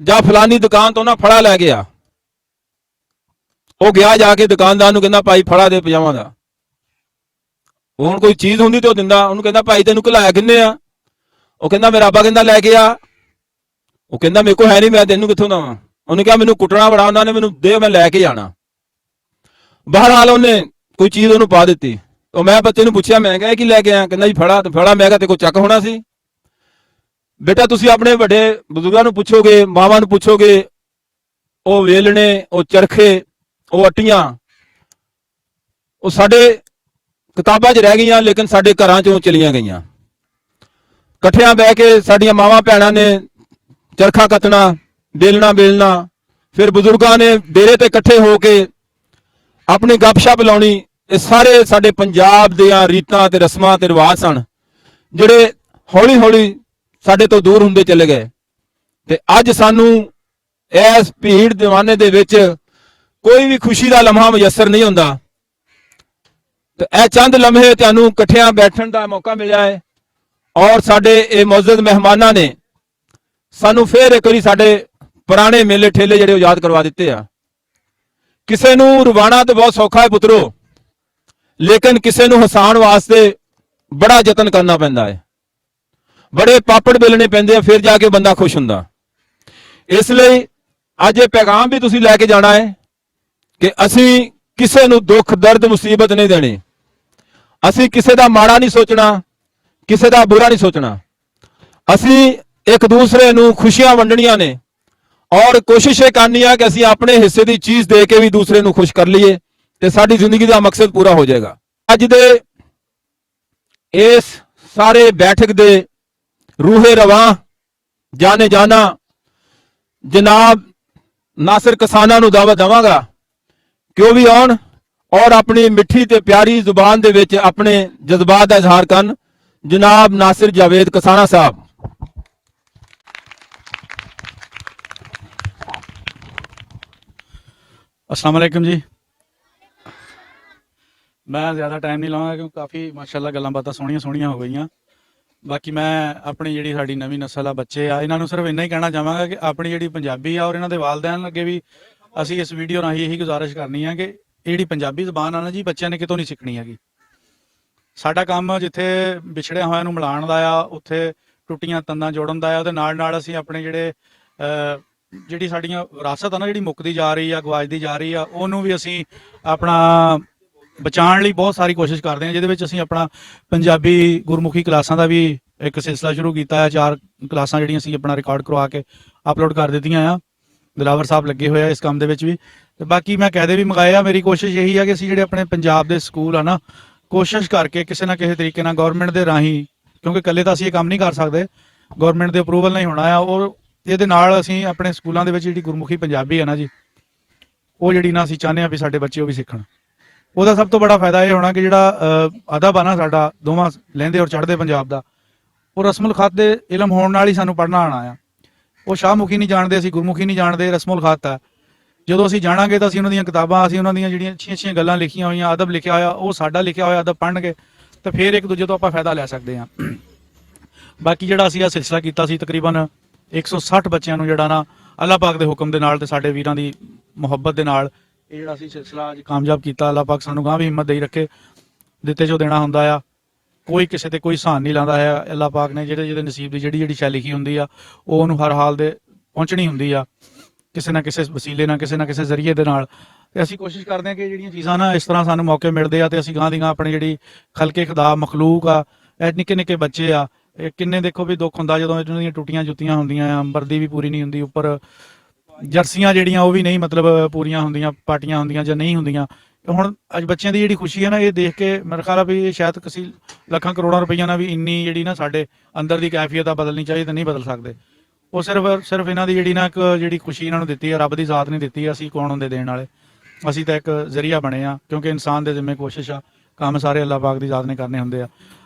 ਜਾਂ ਫਲਾਨੀ ਦੁਕਾਨ ਤੋਂ ਨਾ ਫੜਾ ਲੈ ਗਿਆ। ਉਹ ਗਿਆ ਜਾ ਕੇ ਦੁਕਾਨਦਾਰ ਨੂੰ ਕਹਿੰਦਾ ਭਾਈ ਫੜਾ ਦੇ ਪਜਾਮਾ ਦਾ। ਹੁਣ ਕੋਈ ਚੀਜ਼ ਹੁੰਦੀ ਤੇ ਉਹ ਦਿੰਦਾ। ਉਹਨੂੰ ਕਹਿੰਦਾ ਭਾਈ ਤੈਨੂੰ ਘਲਾਇਆ ਕਿੰਨੇ ਆ? ਉਹ ਕਹਿੰਦਾ ਮੇਰਾ ਅੱਬਾ ਕਹਿੰਦਾ ਲੈ ਕੇ ਆ। ਉਹ ਕਹਿੰਦਾ ਮੇਰੇ ਕੋਲ ਹੈ ਨਹੀਂ, ਮੈਂ ਤੈਨੂੰ ਕਿੱਥੋਂ ਦਵਾਂ? ਉਹਨੇ ਕਿਹਾ ਮੈਨੂੰ ਕੁੱਟਣਾ ਬੜਾ ਉਹਨਾਂ ਨੇ, ਮੈਨੂੰ ਦੇ, ਮੈਂ ਲੈ ਕੇ ਜਾਣਾ। ਬਹਰਹਾਲ ਉਹਨੇ ਕੋਈ ਚੀਜ਼ ਉਹਨੂੰ ਪਾ ਦਿੱਤੀ। ਉਹ ਮੈਂ ਬੱਚੇ ਨੂੰ ਪੁੱਛਿਆ, ਮੈਂ ਕਿਹਾ ਕੀ ਲੈ ਕੇ ਆਇਆ? ਕਹਿੰਦਾ ਜੀ ਫੜਾ। ਤੇ ਫੜਾ, ਮੈਂ ਕਿਹਾ ਤੇ ਕੋਈ ਚੱਕ ਹੋਣਾ ਸੀ। ਬੇਟਾ ਤੁਸੀਂ ਆਪਣੇ ਵੱਡੇ ਬਜ਼ੁਰਗਾਂ ਨੂੰ ਪੁੱਛੋਗੇ, ਮਾਵਾਂ ਨੂੰ ਪੁੱਛੋਗੇ, ਉਹ ਵੇਲਣੇ, ਉਹ ਚਰਖੇ, ਉਹ ਅੱਟੀਆਂ, ਉਹ ਸਾਡੇ ਕਿਤਾਬਾਂ 'ਚ ਰਹਿ ਗਈਆਂ, ਲੇਕਿਨ ਸਾਡੇ ਘਰਾਂ 'ਚੋਂ ਚਲੀਆਂ ਗਈਆਂ। ਇਕੱਠਿਆਂ ਬਹਿ ਕੇ ਸਾਡੀਆਂ ਮਾਵਾਂ ਭੈਣਾਂ ਨੇ ਚਰਖਾ ਕੱਤਣਾ, ਬੇਲਣਾ ਬੇਲਣਾ, ਫਿਰ ਬਜ਼ੁਰਗਾਂ ਨੇ ਡੇਰੇ ਤੇ ਇਕੱਠੇ ਹੋ ਕੇ ਆਪਣੀ ਗੱਪਸ਼ਪ ਲਾਉਣੀ। ਇਹ ਸਾਰੇ ਸਾਡੇ ਪੰਜਾਬ ਦੀਆਂ ਰੀਤਾਂ ਤੇ ਰਸਮਾਂ ਤੇ ਰਿਵਾਜ ਸਨ, ਜਿਹੜੇ ਹੌਲੀ ਹੌਲੀ ਸਾਡੇ ਤੋਂ ਦੂਰ ਹੁੰਦੇ ਚਲੇ ਗਏ। ਤੇ ਅੱਜ ਸਾਨੂੰ ਇਸ ਭੀੜ ਦੀਵਾਨੇ ਦੇ ਵਿੱਚ ਕੋਈ ਵੀ ਖੁਸ਼ੀ ਦਾ ਲਮਹਾ ਮੁਯੱਸਰ ਨਹੀਂ ਹੁੰਦਾ। ਤੇ ਇਹ ਚੰਦ ਲਮਹੇ ਤੁਹਾਨੂੰ ਇਕੱਠਿਆਂ ਬੈਠਣ ਦਾ ਮੌਕਾ ਮਿਲਿਆ ਹੈ, ਔਰ ਸਾਡੇ ਇਹ ਮੁਅੱਜ਼ਜ਼ ਮਹਿਮਾਨਾਂ ਨੇ ਸਾਨੂੰ ਫੇਰ ਇੱਕ ਵਾਰੀ ਸਾਡੇ ਪੁਰਾਣੇ ਮੇਲੇ ਠੇਲੇ ਜਿਹੜੇ ਉਹ ਯਾਦ ਕਰਵਾ ਦਿੱਤੇ ਆ। ਕਿਸੇ ਨੂੰ ਰਵਾਣਾ ਤੇ ਬਹੁਤ ਸੌਖਾ ਹੈ ਪੁੱਤਰੋ, ਲੇਕਿਨ ਕਿਸੇ ਨੂੰ ਹਸਾਉਣ ਵਾਸਤੇ ਬੜਾ ਯਤਨ ਕਰਨਾ ਪੈਂਦਾ ਹੈ, ਬੜੇ ਪਾਪੜ ਬੇਲਣੇ ਪੈਂਦੇ ਆ, ਫਿਰ ਜਾ ਕੇ ਬੰਦਾ ਖੁਸ਼ ਹੁੰਦਾ। ਇਸ ਲਈ ਅੱਜ ਇਹ ਪੈਗਾਮ ਵੀ ਤੁਸੀਂ ਲੈ ਕੇ ਜਾਣਾ ਹੈ ਕਿ ਅਸੀਂ ਕਿਸੇ ਨੂੰ ਦੁੱਖ ਦਰਦ ਮੁਸੀਬਤ ਨਹੀਂ ਦੇਣੀ। ਅਸੀਂ ਕਿਸੇ ਦਾ ਮਾੜਾ ਨਹੀਂ ਸੋਚਣਾ, ਕਿਸੇ ਦਾ ਬੁਰਾ ਨਹੀਂ ਸੋਚਣਾ। ਅਸੀਂ ਇੱਕ ਦੂਸਰੇ ਨੂੰ ਖੁਸ਼ੀਆਂ ਵੰਡਣੀਆਂ ਨੇ, ਔਰ ਕੋਸ਼ਿਸ਼ ਇਹ ਕਰਨੀ ਹੈ ਕਿ ਅਸੀਂ ਆਪਣੇ ਹਿੱਸੇ ਦੀ ਚੀਜ਼ ਦੇ ਕੇ ਵੀ ਦੂਸਰੇ ਨੂੰ ਖੁਸ਼ ਕਰ ਲਈਏ, ਤੇ ਸਾਡੀ ਜ਼ਿੰਦਗੀ ਦਾ ਮਕਸਦ ਪੂਰਾ ਹੋ ਜਾਏਗਾ। ਅੱਜ ਦੇ ਇਸ ਸਾਰੇ ਬੈਠਕ ਦੇ ਰੂਹੇ ਰਵਾਂ ਜਾਣੇ ਜਾਣਾ ਜਨਾਬ ਨਾਸਿਰ ਕਸਾਨਾ ਨੂੰ ਦਾਵਤ ਦੇਵਾਂਗਾ ਕਿ ਉਹ ਵੀ ਆਉਣ ਔਰ ਆਪਣੀ ਮਿੱਠੀ ਤੇ ਪਿਆਰੀ ਜ਼ੁਬਾਨ ਦੇ ਵਿੱਚ ਆਪਣੇ ਜਜ਼ਬਾਤ ਦਾ ਇਜ਼ਹਾਰ ਕਰਨ। ਜਨਾਬ ਨਾਸਿਰ ਜਾਵੇਦ ਕਸਾਨਾ ਸਾਹਿਬ।
अस्सलाम वालेकुम जी। मैं ज़्यादा टाइम नहीं लाँगा क्योंकि काफ़ी माशाल्लाह गल्लां बातां सोहणियां सोहणियां हो गईयां। बाकी मैं अपनी जिहड़ी साडी नवीं नस्ल आ बच्चे आ इन्हां नूं सिर्फ इन्ना ही कहना चाहांगा कि अपनी जिहड़ी पंजाबी आ और इन्हां दे वालदैन अगे भी ਅਸੀਂ इस वीडियो राਹੀਂ यही गुजारिश करनी है कि ਇਹ ਜਿਹੜੀ ਪੰਜਾਬੀ ਜ਼ਬਾਨ ਆ ਨਾ ਜੀ ਬੱਚਿਆਂ ਨੇ ਕਿਤੋਂ ਨਹੀਂ ਸਿੱਖਣੀ ਹੈਗੀ। ਸਾਡਾ ਕੰਮ ਜਿੱਥੇ ਵਿਛੜਿਆ ਹੋਇਆਂ ਨੂੰ ਮਿਲਾਉਣ ਦਾ ਆ, ਉੱਥੇ ਟੁੱਟੀਆਂ ਤੰਦਾਂ ਜੋੜਨ ਦਾ ਆ, ਉਹਦੇ ਨਾਲ ਨਾਲ ਅਸੀਂ ਆਪਣੇ ਜਿਹੜੀ ਸਾਡੀਆਂ ਵਿਰਾਸਤ ਆ ਨਾ ਜਿਹੜੀ ਮੁੱਕਦੀ ਜਾ ਰਹੀ ਆ, ਗਵਾਚਦੀ ਜਾ ਰਹੀ ਆ, ਉਹਨੂੰ ਵੀ ਅਸੀਂ ਆਪਣਾ ਬਚਾਉਣ ਲਈ ਬਹੁਤ ਸਾਰੀ ਕੋਸ਼ਿਸ਼ ਕਰਦੇ ਹਾਂ, ਜਿਹਦੇ ਵਿੱਚ ਅਸੀਂ ਆਪਣਾ ਪੰਜਾਬੀ ਗੁਰਮੁਖੀ ਕਲਾਸਾਂ ਦਾ ਵੀ ਇੱਕ ਸਿਲਸਿਲਾ ਸ਼ੁਰੂ ਕੀਤਾ ਹੈ। 4 ਕਲਾਸਾਂ ਜਿਹੜੀਆਂ ਅਸੀਂ ਆਪਣਾ ਰਿਕਾਰਡ ਕਰਵਾ ਕੇ ਅਪਲੋਡ ਕਰ ਦਿੱਤੀਆਂ ਆ। ਦਿਲਾਵਰ ਸਾਹਿਬ ਲੱਗੇ ਹੋਏ ਆ ਇਸ ਕੰਮ ਦੇ ਵਿੱਚ ਵੀ, ਤੇ ਬਾਕੀ ਮੈਂ ਕਾਇਦੇ ਵੀ ਮੰਗਾਏ ਆ। ਮੇਰੀ ਕੋਸ਼ਿਸ਼ ਇਹੀ ਆ ਕਿ ਅਸੀਂ ਜਿਹੜੇ ਆਪਣੇ ਪੰਜਾਬ ਦੇ ਸਕੂਲ ਆ ਨਾ, ਕੋਸ਼ਿਸ਼ ਕਰਕੇ ਕਿਸੇ ਨਾ ਕਿਸੇ ਤਰੀਕੇ ਨਾਲ ਗਵਰਨਮੈਂਟ ਦੇ ਰਾਹੀਂ, ਕਿਉਂਕਿ ਇਕੱਲੇ ਤਾਂ ਅਸੀਂ ਇਹ ਕੰਮ ਨਹੀਂ ਕਰ ਸਕਦੇ, ਗਵਰਨਮੈਂਟ ਦੇ ਅਪਰੂਵਲ ਨਹੀਂ ਹੋਣਾ ਆ, ਔਰ ਇਹਦੇ ਨਾਲ ਅਸੀਂ ਆਪਣੇ ਸਕੂਲਾਂ ਦੇ ਵਿੱਚ ਜਿਹੜੀ ਗੁਰਮੁਖੀ ਪੰਜਾਬੀ ਆ ਨਾ ਜੀ, ਉਹ ਜਿਹੜੀ ਨਾ ਅਸੀਂ ਚਾਹੁੰਦੇ ਆ ਵੀ ਸਾਡੇ ਬੱਚੇ ਉਹ ਵੀ ਸਿੱਖਣ। ਉਹਦਾ ਸਭ ਤੋਂ ਬੜਾ ਫਾਇਦਾ ਇਹ ਹੋਣਾ ਕਿ ਜਿਹੜਾ ਅਦਬ ਆ ਨਾ ਸਾਡਾ ਦੋਵਾਂ ਲਹਿੰਦੇ ਔਰ ਚੜ੍ਹਦੇ ਪੰਜਾਬ ਦਾ, ਉਹ ਰਸਮੁਲ ਖਤ ਦੇ ਇਲਮ ਹੋਣ ਨਾਲ ਹੀ ਸਾਨੂੰ ਪੜ੍ਹਨਾ ਆਉਣਾ ਆ। ਉਹ ਸ਼ਾਹਮੁਖੀ ਨਹੀਂ ਜਾਣਦੇ, ਅਸੀਂ ਗੁਰਮੁਖੀ ਨਹੀਂ ਜਾਣਦੇ, ਰਸਮੁਲ ਖਤ ਆ। ਜਦੋਂ ਅਸੀਂ ਜਾਣਾਂਗੇ ਤਾਂ ਅਸੀਂ ਉਹਨਾਂ ਦੀਆਂ ਕਿਤਾਬਾਂ, ਅਸੀਂ ਉਹਨਾਂ ਦੀਆਂ ਜਿਹੜੀਆਂ ਅੱਛੀਆਂ ਗੱਲਾਂ ਲਿਖੀਆਂ ਹੋਈਆਂ, ਅਦਬ ਲਿਖਿਆ ਹੋਇਆ, ਉਹ ਸਾਡਾ ਲਿਖਿਆ ਹੋਇਆ ਅਦਬ ਪੜ੍ਹਨਗੇ ਤਾਂ ਫਿਰ ਇੱਕ ਦੂਜੇ ਤੋਂ ਆਪਾਂ ਫਾਇਦਾ ਲੈ ਸਕਦੇ ਹਾਂ। ਬਾਕੀ ਜਿਹੜਾ ਅਸੀਂ ਇਹ ਸਿਲਸਿਲਾ ਕੀਤਾ ਸੀ, ਤਕਰੀਬਨ 160 ਬੱਚਿਆਂ ਨੂੰ ਜਿਹੜਾ ਨਾ ਅੱਲਾਹ ਪਾਕ ਦੇ ਹੁਕਮ ਦੇ ਨਾਲ ਤੇ ਸਾਡੇ ਵੀਰਾਂ ਦੀ ਮੁਹੱਬਤ ਦੇ ਨਾਲ ਇਹ ਜਿਹੜਾ ਅਸੀਂ ਸਿਲਸਿਲਾ ਅੱਜ ਕਾਮਯਾਬ ਕੀਤਾ। ਅੱਲਾਹ ਪਾਕ ਸਾਨੂੰ ਗਾਂ ਵੀ ਹਿੰਮਤ ਦੇਈ ਰੱਖੇ। ਦਿੱਤੇ ਜੋ ਦੇਣਾ ਹੁੰਦਾ ਆ, ਕੋਈ ਕਿਸੇ ਤੇ ਕੋਈ ਸਹਾਨ ਨਹੀਂ ਲਾਉਂਦਾ ਹੈ। ਅੱਲਾਹ ਪਾਕ ਨੇ ਜਿਹਦੇ ਨਸੀਬ ਦੀ ਜਿਹੜੀ ਸ਼ੈ ਲਿਖੀ ਹੁੰਦੀ ਆ, ਉਹ ਉਹਨੂੰ ਹਰ ਹਾਲ ਦੇ ਪਹੁੰਚਣੀ ਹੁੰਦੀ ਆ, ਕਿਸੇ ਨਾ ਕਿਸੇ ਵਸੀਲੇ ਨਾਲ, ਕਿਸੇ ਨਾ ਕਿਸੇ ਜ਼ਰੀਏ ਦੇ ਨਾਲ। ਤੇ ਅਸੀਂ ਕੋਸ਼ਿਸ਼ ਕਰਦੇ ਹਾਂ ਕਿ ਜਿਹੜੀਆਂ ਚੀਜ਼ਾਂ ਨਾ ਇਸ ਤਰ੍ਹਾਂ ਸਾਨੂੰ ਮੌਕੇ ਮਿਲਦੇ ਆ ਤੇ ਅਸੀਂ ਗਾਂ ਦੀ ਗਾਂ ਆਪਣੀ ਜਿਹੜੀ ਖਲਕੇ ਖੁਦਾ ਮਖਲੂਕ ਆ, ਇਹ ਨਿੱਕੇ ਨਿੱਕੇ ਬੱਚੇ ਆ, ਇਹ ਕਿੰਨੇ ਦੇਖੋ ਵੀ ਦੁੱਖ ਹੁੰਦਾ ਜਦੋਂ ਇਹਨਾਂ ਦੀਆਂ ਟੁੱਟੀਆਂ ਜੁੱਤੀਆਂ ਹੁੰਦੀਆਂ ਆ, ਵਰਦੀ ਵੀ ਪੂਰੀ ਨਹੀਂ ਹੁੰਦੀ, ਉੱਪਰ ਜਰਸੀਆਂ ਜਿਹੜੀਆਂ ਉਹ ਵੀ ਨਹੀਂ ਮਤਲਬ ਪੂਰੀਆਂ ਹੁੰਦੀਆਂ, ਪਾਟੀਆਂ ਹੁੰਦੀਆਂ ਜਾਂ ਨਹੀਂ ਹੁੰਦੀਆਂ। ਹੁਣ ਅੱਜ ਬੱਚਿਆਂ ਦੀ ਜਿਹੜੀ ਖੁਸ਼ੀ ਹੈ ਨਾ, ਇਹ ਦੇਖ ਕੇ ਮੇਰੇ ਖਿਆਲ ਆ ਵੀ ਇਹ ਸ਼ਾਇਦ ਕਿਸੇ ਲੱਖਾਂ ਕਰੋੜਾਂ ਰੁਪਈਆ ਨਾਲ ਵੀ ਇੰਨੀ ਜਿਹੜੀ ਨਾ ਸਾਡੇ ਅੰਦਰ ਦੀ ਕੈਫੀਅਤ ਆ ਬਦਲਣੀ ਚਾਹੀਦੀ ਤਾਂ ਨਹੀਂ ਬਦਲ ਸਕਦੇ। ਉਹ ਸਿਰਫ ਇਹਨਾਂ ਦੀ ਜਿਹੜੀ ਨਾ ਇੱਕ ਜਿਹੜੀ ਖੁਸ਼ੀ ਇਹਨਾਂ ਨੂੰ ਦਿੱਤੀ ਹੈ, ਰੱਬ ਦੀ ਜ਼ਾਤ ਨੇ ਦਿੱਤੀ ਹੈ। ਅਸੀਂ ਕੌਣ ਹੁੰਦੇ ਦੇਣ ਵਾਲੇ, ਅਸੀਂ ਤਾਂ ਇੱਕ ਜ਼ਰੀਆ ਬਣੇ ਆ, ਕਿਉਂਕਿ ਇਨਸਾਨ ਦੇ ਜ਼ਿੰਮੇ ਕੋਸ਼ਿਸ਼ ਆ, ਕੰਮ ਸਾਰੇ ਅੱਲਾਹ ਪਾਕ ਦੀ ਜ਼ਾਤ ਨੇ ਕਰਨੇ ਹੁੰਦੇ ਆ।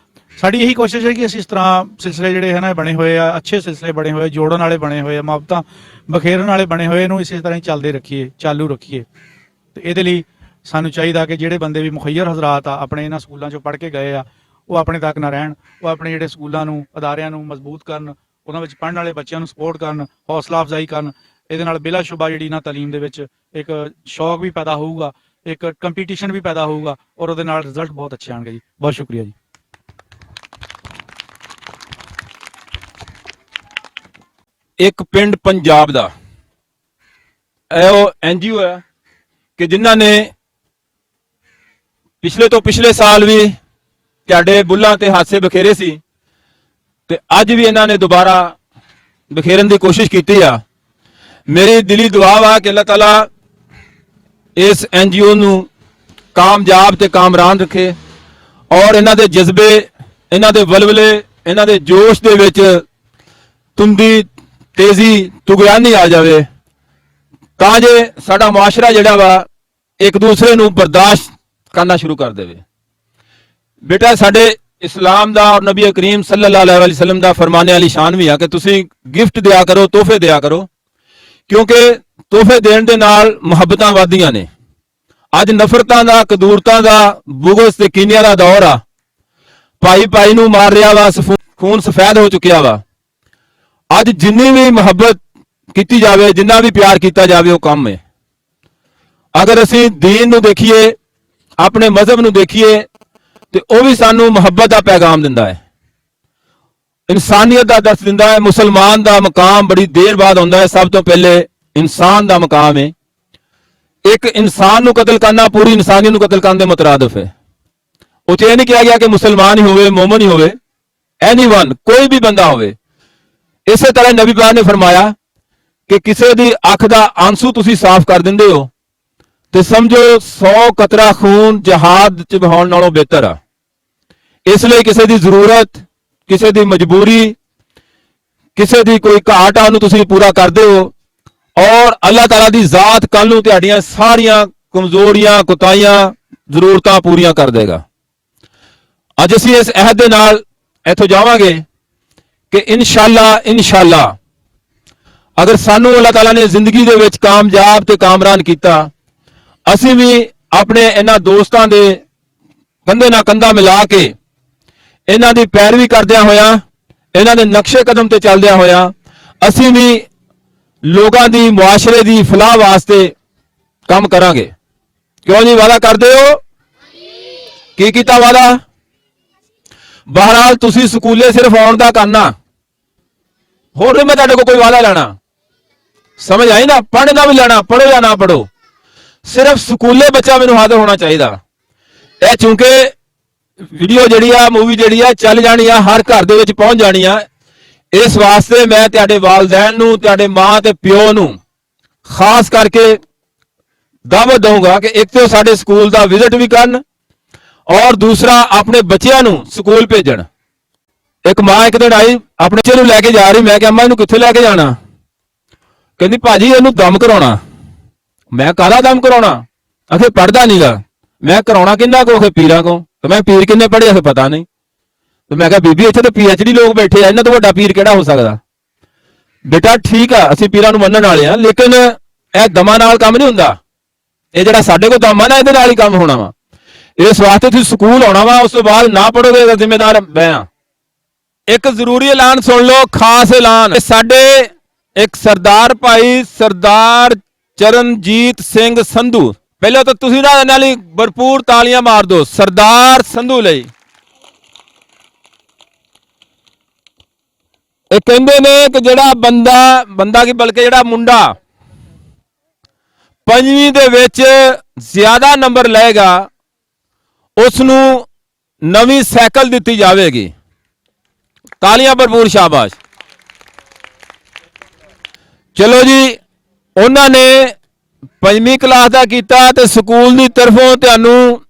ਸਾਡੀ ਇਹੀ ਕੋਸ਼ਿਸ਼ ਹੈ ਕਿ ਅਸੀਂ ਇਸ ਤਰ੍ਹਾਂ ਸਿਲਸਿਲੇ ਜਿਹੜੇ ਹੈ ਨਾ ਬਣੇ ਹੋਏ ਆ, ਅੱਛੇ ਸਿਲਸਿਲੇ ਬਣੇ ਹੋਏ, ਜੋੜਨ ਵਾਲੇ ਬਣੇ ਹੋਏ ਆ, ਮੁਹੱਬਤਾਂ ਬਖੇਰਨ ਵਾਲੇ ਬਣੇ ਹੋਏ, ਇਹਨੂੰ ਇਸੇ ਤਰ੍ਹਾਂ ਹੀ ਚੱਲਦੇ ਰੱਖੀਏ, ਚਾਲੂ ਰੱਖੀਏ। ਤੇ ਇਹਦੇ ਲਈ ਸਾਨੂੰ ਚਾਹੀਦਾ ਕਿ ਜਿਹੜੇ ਬੰਦੇ ਵੀ ਮੁਖੱਯਰ ਹਜ਼ਰਾਤ ਆ ਆਪਣੇ ਇਹਨਾਂ ਸਕੂਲਾਂ 'ਚੋਂ ਪੜ੍ਹ ਕੇ ਗਏ ਆ, ਉਹ ਆਪਣੇ ਤੱਕ ਨਾ ਰਹਿਣ, ਉਹ ਆਪਣੇ ਜਿਹੜੇ ਸਕੂਲਾਂ ਨੂੰ, ਅਦਾਰਿਆਂ ਨੂੰ ਮਜ਼ਬੂਤ ਕਰਨ, ਉਹਨਾਂ ਵਿੱਚ ਪੜ੍ਹਨ ਵਾਲੇ ਬੱਚਿਆਂ ਨੂੰ ਸਪੋਰਟ ਕਰਨ, ਹੌਸਲਾ ਅਫਜ਼ਾਈ ਕਰਨ। ਇਹਦੇ ਨਾਲ ਬਿਲਾ ਸ਼ੁਬਾ ਜਿਹੜੀ ਨਾ ਤਾਲੀਮ ਦੇ ਵਿੱਚ ਇੱਕ ਸ਼ੌਕ ਵੀ ਪੈਦਾ ਹੋਊਗਾ ਇੱਕ ਕੰਪੀਟੀਸ਼ਨ ਵੀ ਪੈਦਾ ਹੋਊਗਾ ਔਰ ਉਹਦੇ ਨਾਲ ਰਿਜ਼ਲਟ ਬਹੁਤ ਅੱਛੇ ਆਣਗੇ ਜੀ। ਬਹੁਤ ਸ਼ੁਕਰੀਆ ਜੀ।
ਇੱਕ ਪਿੰਡ ਪੰਜਾਬ ਦਾ ਇਹ ਉਹ NGO ਹੈ ਕਿ ਜਿਨ੍ਹਾਂ ਨੇ ਪਿਛਲੇ ਤੋਂ ਪਿਛਲੇ ਸਾਲ ਵੀ ਤੁਹਾਡੇ ਬੁੱਲਾਂ ਤੇ ਹਾਸੇ ਬਖੇਰੇ ਸੀ ਤੇ ਅੱਜ ਵੀ ਇਹਨਾਂ ਨੇ ਦੁਬਾਰਾ ਬਖੇਰਨ ਦੀ ਕੋਸ਼ਿਸ਼ ਕੀਤੀ ਆ। ਮੇਰੀ ਦਿਲੀ ਦੁਆ ਵਾ ਕਿ ਅੱਲਾਹ ਤਾਲਾ ਇਸ NGO ਨੂੰ ਕਾਮਯਾਬ ਤੇ ਕਾਮਰਾਨ ਰੱਖੇ ਔਰ ਇਹਨਾਂ ਦੇ ਜਜ਼ਬੇ, ਇਹਨਾਂ ਦੇ ਵਲਵਲੇ, ਇਹਨਾਂ ਦੇ ਜੋਸ਼ ਦੇ ਵਿੱਚ ਤੁੰਦੀ ਤੇਜ਼ੀ ਤੁਗਿਆਨੀ ਆ ਜਾਵੇ ਤਾਂ ਜੇ ਸਾਡਾ ਮੁਆਸ਼ਰਾ ਜਿਹੜਾ ਵਾ ਇੱਕ ਦੂਸਰੇ ਨੂੰ ਬਰਦਾਸ਼ਤ ਕਰਨਾ ਸ਼ੁਰੂ ਕਰ ਦੇਵੇ। ਬੇਟਾ ਸਾਡੇ ਇਸਲਾਮ ਦਾ ਔਰ ਨਬੀ ਕਰੀਮ ਸੱਲੱਲਾਹੁ ਅਲੈहि ਵਸੱਲਮ ਦਾ ਫਰਮਾਨੇ ਵਾਲੀ ਸ਼ਾਨ ਵੀ ਆ ਕਿ ਤੁਸੀਂ ਗਿਫਟ ਦਿਆ ਕਰੋ, ਤੋਹਫੇ ਦਿਆ ਕਰੋ, ਕਿਉਂਕਿ ਤੋਹਫੇ ਦੇਣ ਦੇ ਨਾਲ ਮੁਹੱਬਤਾਂ ਵੱਧਦੀਆਂ ਨੇ। ਅੱਜ ਨਫ਼ਰਤਾਂ ਦਾ, ਕਦੂਰਤਾਂ ਦਾ, ਬੁਗਜ਼ ਤੇ ਕੀਨੀਆਂ ਦਾ ਦੌਰ ਆ। ਭਾਈ ਭਾਈ ਨੂੰ ਮਾਰ ਰਿਹਾ ਵਾ, ਖੂਨ ਸਫੈਦ ਹੋ ਚੁੱਕਿਆ ਵਾ। ਅੱਜ ਜਿੰਨੀ ਵੀ ਮੁਹੱਬਤ ਕੀਤੀ ਜਾਵੇ, ਜਿੰਨਾ ਵੀ ਪਿਆਰ ਕੀਤਾ ਜਾਵੇ, ਉਹ ਕੰਮ ਹੈ। ਅਗਰ ਅਸੀਂ ਦੀਨ ਨੂੰ ਦੇਖੀਏ, ਆਪਣੇ ਮਜ਼ਹਬ ਨੂੰ ਦੇਖੀਏ ਤੇ ਉਹ ਵੀ ਸਾਨੂੰ ਮੁਹੱਬਤ ਦਾ ਪੈਗਾਮ ਦਿੰਦਾ ਹੈ, ਇਨਸਾਨੀਅਤ ਦਾ ਦਰਸ ਦਿੰਦਾ ਹੈ। ਮੁਸਲਮਾਨ ਦਾ ਮਕਾਮ ਬੜੀ ਦੇਰ ਬਾਅਦ ਆਉਂਦਾ ਹੈ। ਸਭ ਤੋਂ ਪਹਿਲੇ ਇਨਸਾਨ ਦਾ ਮਕਾਮ ਹੈ। ਇੱਕ ਇਨਸਾਨ ਨੂੰ ਕਤਲ ਕਰਨਾ ਪੂਰੀ ਇਨਸਾਨੀਅਤ ਨੂੰ ਕਤਲ ਕਰਨ ਦੇ ਮੁਤਰਾਦਿਫ ਹੈ। ਉੱਥੇ ਇਹ ਨਹੀਂ ਕਿਹਾ ਗਿਆ ਕਿ ਮੁਸਲਮਾਨ ਹੀ ਹੋਵੇ, ਮੂਮਨ ਹੀ ਹੋਵੇ, ਐਨੀਵਨ, ਕੋਈ ਵੀ ਬੰਦਾ ਹੋਵੇ। ਇਸੇ ਤਰ੍ਹਾਂ ਨਬੀ ਪਾਕ ਨੇ ਫਰਮਾਇਆ ਕਿ ਕਿਸੇ ਦੀ ਅੱਖ ਦਾ ਆਂਸੂ ਤੁਸੀਂ ਸਾਫ਼ ਕਰ ਦਿੰਦੇ ਹੋ ਤੇ ਸਮਝੋ 100 ਕਤਰਾ ਖੂਨ ਜਹਾਦ ਚ ਬਹਾਉਣ ਨਾਲੋਂ ਬਿਹਤਰ ਆ। ਇਸ ਲਈ ਕਿਸੇ ਦੀ ਜ਼ਰੂਰਤ, ਕਿਸੇ ਦੀ ਮਜਬੂਰੀ, ਕਿਸੇ ਦੀ ਕੋਈ ਘਾਟ ਆ, ਉਹਨੂੰ ਤੁਸੀਂ ਪੂਰਾ ਕਰਦੇ ਹੋ ਔਰ ਅੱਲਾਹ ਤਾਲਾ ਦੀ ਜ਼ਾਤ ਕੱਲ ਨੂੰ ਤੁਹਾਡੀਆਂ ਸਾਰੀਆਂ ਕਮਜ਼ੋਰੀਆਂ, ਕੁਤਾਹੀਆਂ, ਜ਼ਰੂਰਤਾਂ ਪੂਰੀਆਂ ਕਰ ਦੇਗਾ। ਅੱਜ ਅਸੀਂ ਇਸ ਅਹਿਦ ਦੇ ਨਾਲ ਇੱਥੋਂ ਜਾਵਾਂਗੇ ਕਿ ਇਨਸ਼ਾਅੱਲਾ ਅਗਰ ਸਾਨੂੰ ਅੱਲਾਹ ਤਾਲਾ ਨੇ ਜ਼ਿੰਦਗੀ ਦੇ ਵਿੱਚ ਕਾਮਯਾਬ ਤੇ ਕਾਮਰਾਨ ਕੀਤਾ, ਅਸੀਂ ਵੀ ਆਪਣੇ ਇਹਨਾਂ ਦੋਸਤਾਂ ਦੇ ਕੰਧੇ ਨਾਲ ਕੰਧਾ ਮਿਲਾ ਕੇ ਇਹਨਾਂ ਦੀ ਪੈਰਵੀ ਕਰਦਿਆਂ ਹੋਇਆ, ਇਹਨਾਂ ਦੇ ਨਕਸ਼ੇ ਕਦਮ ਤੇ ਚੱਲਦਿਆਂ ਹੋਇਆ, ਅਸੀਂ ਵੀ ਲੋਕਾਂ ਦੀ, ਮੁਆਸ਼ਰੇ ਦੀ ਫਲਾਹ ਵਾਸਤੇ ਕੰਮ ਕਰਾਂਗੇ। ਕਿਉਂ ਜੀ? ਵਾਅਦਾ ਕਰਦੇ ਹੋ? ਕੀ ਕੀਤਾ ਵਾਅਦਾ? ਬਹਰਾਲ ਤੁਸੀਂ ਸਕੂਲੇ ਸਿਰਫ ਆਉਣ ਦਾ ਕਰਨਾ, ਹੋਰ ਨਹੀਂ ਮੈਂ ਤੁਹਾਡੇ ਕੋਲ ਕੋਈ ਵਾਅਦਾ ਲੈਣਾ। ਸਮਝ ਆਈ ਨਾ? ਪੜ੍ਹਨ ਦਾ ਵੀ ਲੈਣਾ, ਪੜ੍ਹੋ ਜਾਂ ਨਾ ਪੜ੍ਹੋ, ਸਿਰਫ ਸਕੂਲੇ ਬੱਚਾ ਮੈਨੂੰ ਹਾਜ਼ਰ ਹੋਣਾ ਚਾਹੀਦਾ। ਇਹ ਚੂੰਕਿ ਵੀਡੀਓ ਜਿਹੜੀ ਆ, ਮੂਵੀ ਜਿਹੜੀ ਆ, ਚੱਲ ਜਾਣੀ ਆ, ਹਰ ਘਰ ਦੇ ਵਿੱਚ ਪਹੁੰਚ ਜਾਣੀ ਆ। ਇਸ ਵਾਸਤੇ ਮੈਂ ਤੁਹਾਡੇ ਵਾਲਿदैन ਨੂੰ, ਤੁਹਾਡੇ ਮਾਂ ਤੇ ਪਿਓ ਨੂੰ ਖਾਸ ਕਰਕੇ ਦਾਵਤ ਦਊਂਗਾ ਕਿ ਇੱਕ ਤਾਂ ਸਾਡੇ ਸਕੂਲ ਦਾ ਵਿਜ਼ਿਟ ਵੀ ਕਰਨ ਔਰ ਦੂਸਰਾ ਆਪਣੇ ਬੱਚਿਆਂ ਨੂੰ ਸਕੂਲ ਭੇਜਣ। ਇੱਕ ਮਾਂ ਇੱਕ ਦਿਨ ਆਈ, ਆਪਣੇ ਬੱਚੇ ਨੂੰ ਲੈ ਕੇ ਜਾ ਰਹੀ। ਮੈਂ ਕਿਹਾ ਅੰਮਾ ਇਹਨੂੰ ਕਿੱਥੇ ਲੈ ਕੇ ਜਾਣਾ? ਕਹਿੰਦੀ ਭਾਜੀ ਇਹਨੂੰ ਦਮ ਕਰਾਉਣਾ। ਮੈਂ ਕਾਹਦਾ ਦਮ ਕਰਾਉਣਾ? ਆਖੇ ਪੜਦਾ ਨਹੀਂਗਾ। ਮੈਂ ਕਰਾਉਣਾ ਕਿੰਨਾ ਕੋ? ਆਖੇ ਪੀਰਾਂ ਕੋ। ਤੇ ਮੈਂ ਪੀਰ ਕਿੰਨੇ ਪੜ੍ਹੇ? ਆਖੇ ਪਤਾ ਨਹੀਂ। ਤੇ ਮੈਂ ਕਿਹਾ ਬੀਬੀ ਇੱਥੇ ਤਾਂ PhD ਲੋਕ ਬੈਠੇ ਆ, ਇਹਨਾਂ ਤੋਂ ਵੱਡਾ ਪੀਰ ਕਿਹੜਾ ਹੋ ਸਕਦਾ? ਬੇਟਾ ਠੀਕ ਆ, ਅਸੀਂ ਪੀਰਾਂ ਨੂੰ ਮੰਨਣ ਵਾਲੇ ਆ, ਲੇਕਿਨ ਇਹ ਦਮਾਂ ਨਾਲ ਕੰਮ ਨਹੀਂ ਹੁੰਦਾ। ਇਹ ਜਿਹੜਾ ਸਾਡੇ ਕੋਲ ਦਮ ਆ ਨਾ, ਇਹਦੇ ਨਾਲ ਹੀ ਕੰਮ ਹੋਣਾ ਵਾ। ਇਸ ਵਾਸਤੇ ਤੁਸੀਂ ਸਕੂਲ ਆਉਣਾ ਵਾ, ਉਸ ਤੋਂ ਬਾਅਦ ਨਾ ਪੜੋਗੇ ਤਾਂ ਜ਼ਿੰਮੇਦਾਰ ਮੈਂ ਆ। ਇੱਕ ਜ਼ਰੂਰੀ ਐਲਾਨ ਸੁਣ ਲਓ, ਖਾਸ ਐਲਾਨ। ਸਾਡੇ ਇੱਕ ਸਰਦਾਰ ਭਾਈ ਸਰਦਾਰ ਚਰਨਜੀਤ ਸਿੰਘ ਸੰਧੂ, ਪਹਿਲਾਂ ਤਾਂ ਤੁਸੀਂ ਨਾ ਇਹਨਾਂ ਲਈ ਭਰਪੂਰ ਤਾਲੀਆਂ ਮਾਰ ਦਿਓ ਸਰਦਾਰ ਸੰਧੂ ਲਈ। ਇਹ ਕਹਿੰਦੇ ਨੇ ਕਿ ਜਿਹੜਾ ਬੰਦਾ ਕੀ ਬਲਕਿ ਜਿਹੜਾ ਮੁੰਡਾ 5ਵੀਂ ਦੇ ਵਿੱਚ ਜ਼ਿਆਦਾ ਨੰਬਰ ਲਏਗਾ ਉਸ ਨੂੰ ਨਵੀਂ ਸਾਈਕਲ ਦਿੱਤੀ ਜਾਵੇਗੀ। ਤਾਲੀਆਂ ਭਰਪੂਰ, ਸ਼ਾਬਾਸ਼। ਚਲੋ ਜੀ, ਉਹਨਾਂ ਨੇ 5ਵੀਂ ਕਲਾਸ ਦਾ ਕੀਤਾ ਤੇ ਸਕੂਲ ਦੀ ਤਰਫੋਂ ਤੁਹਾਨੂੰ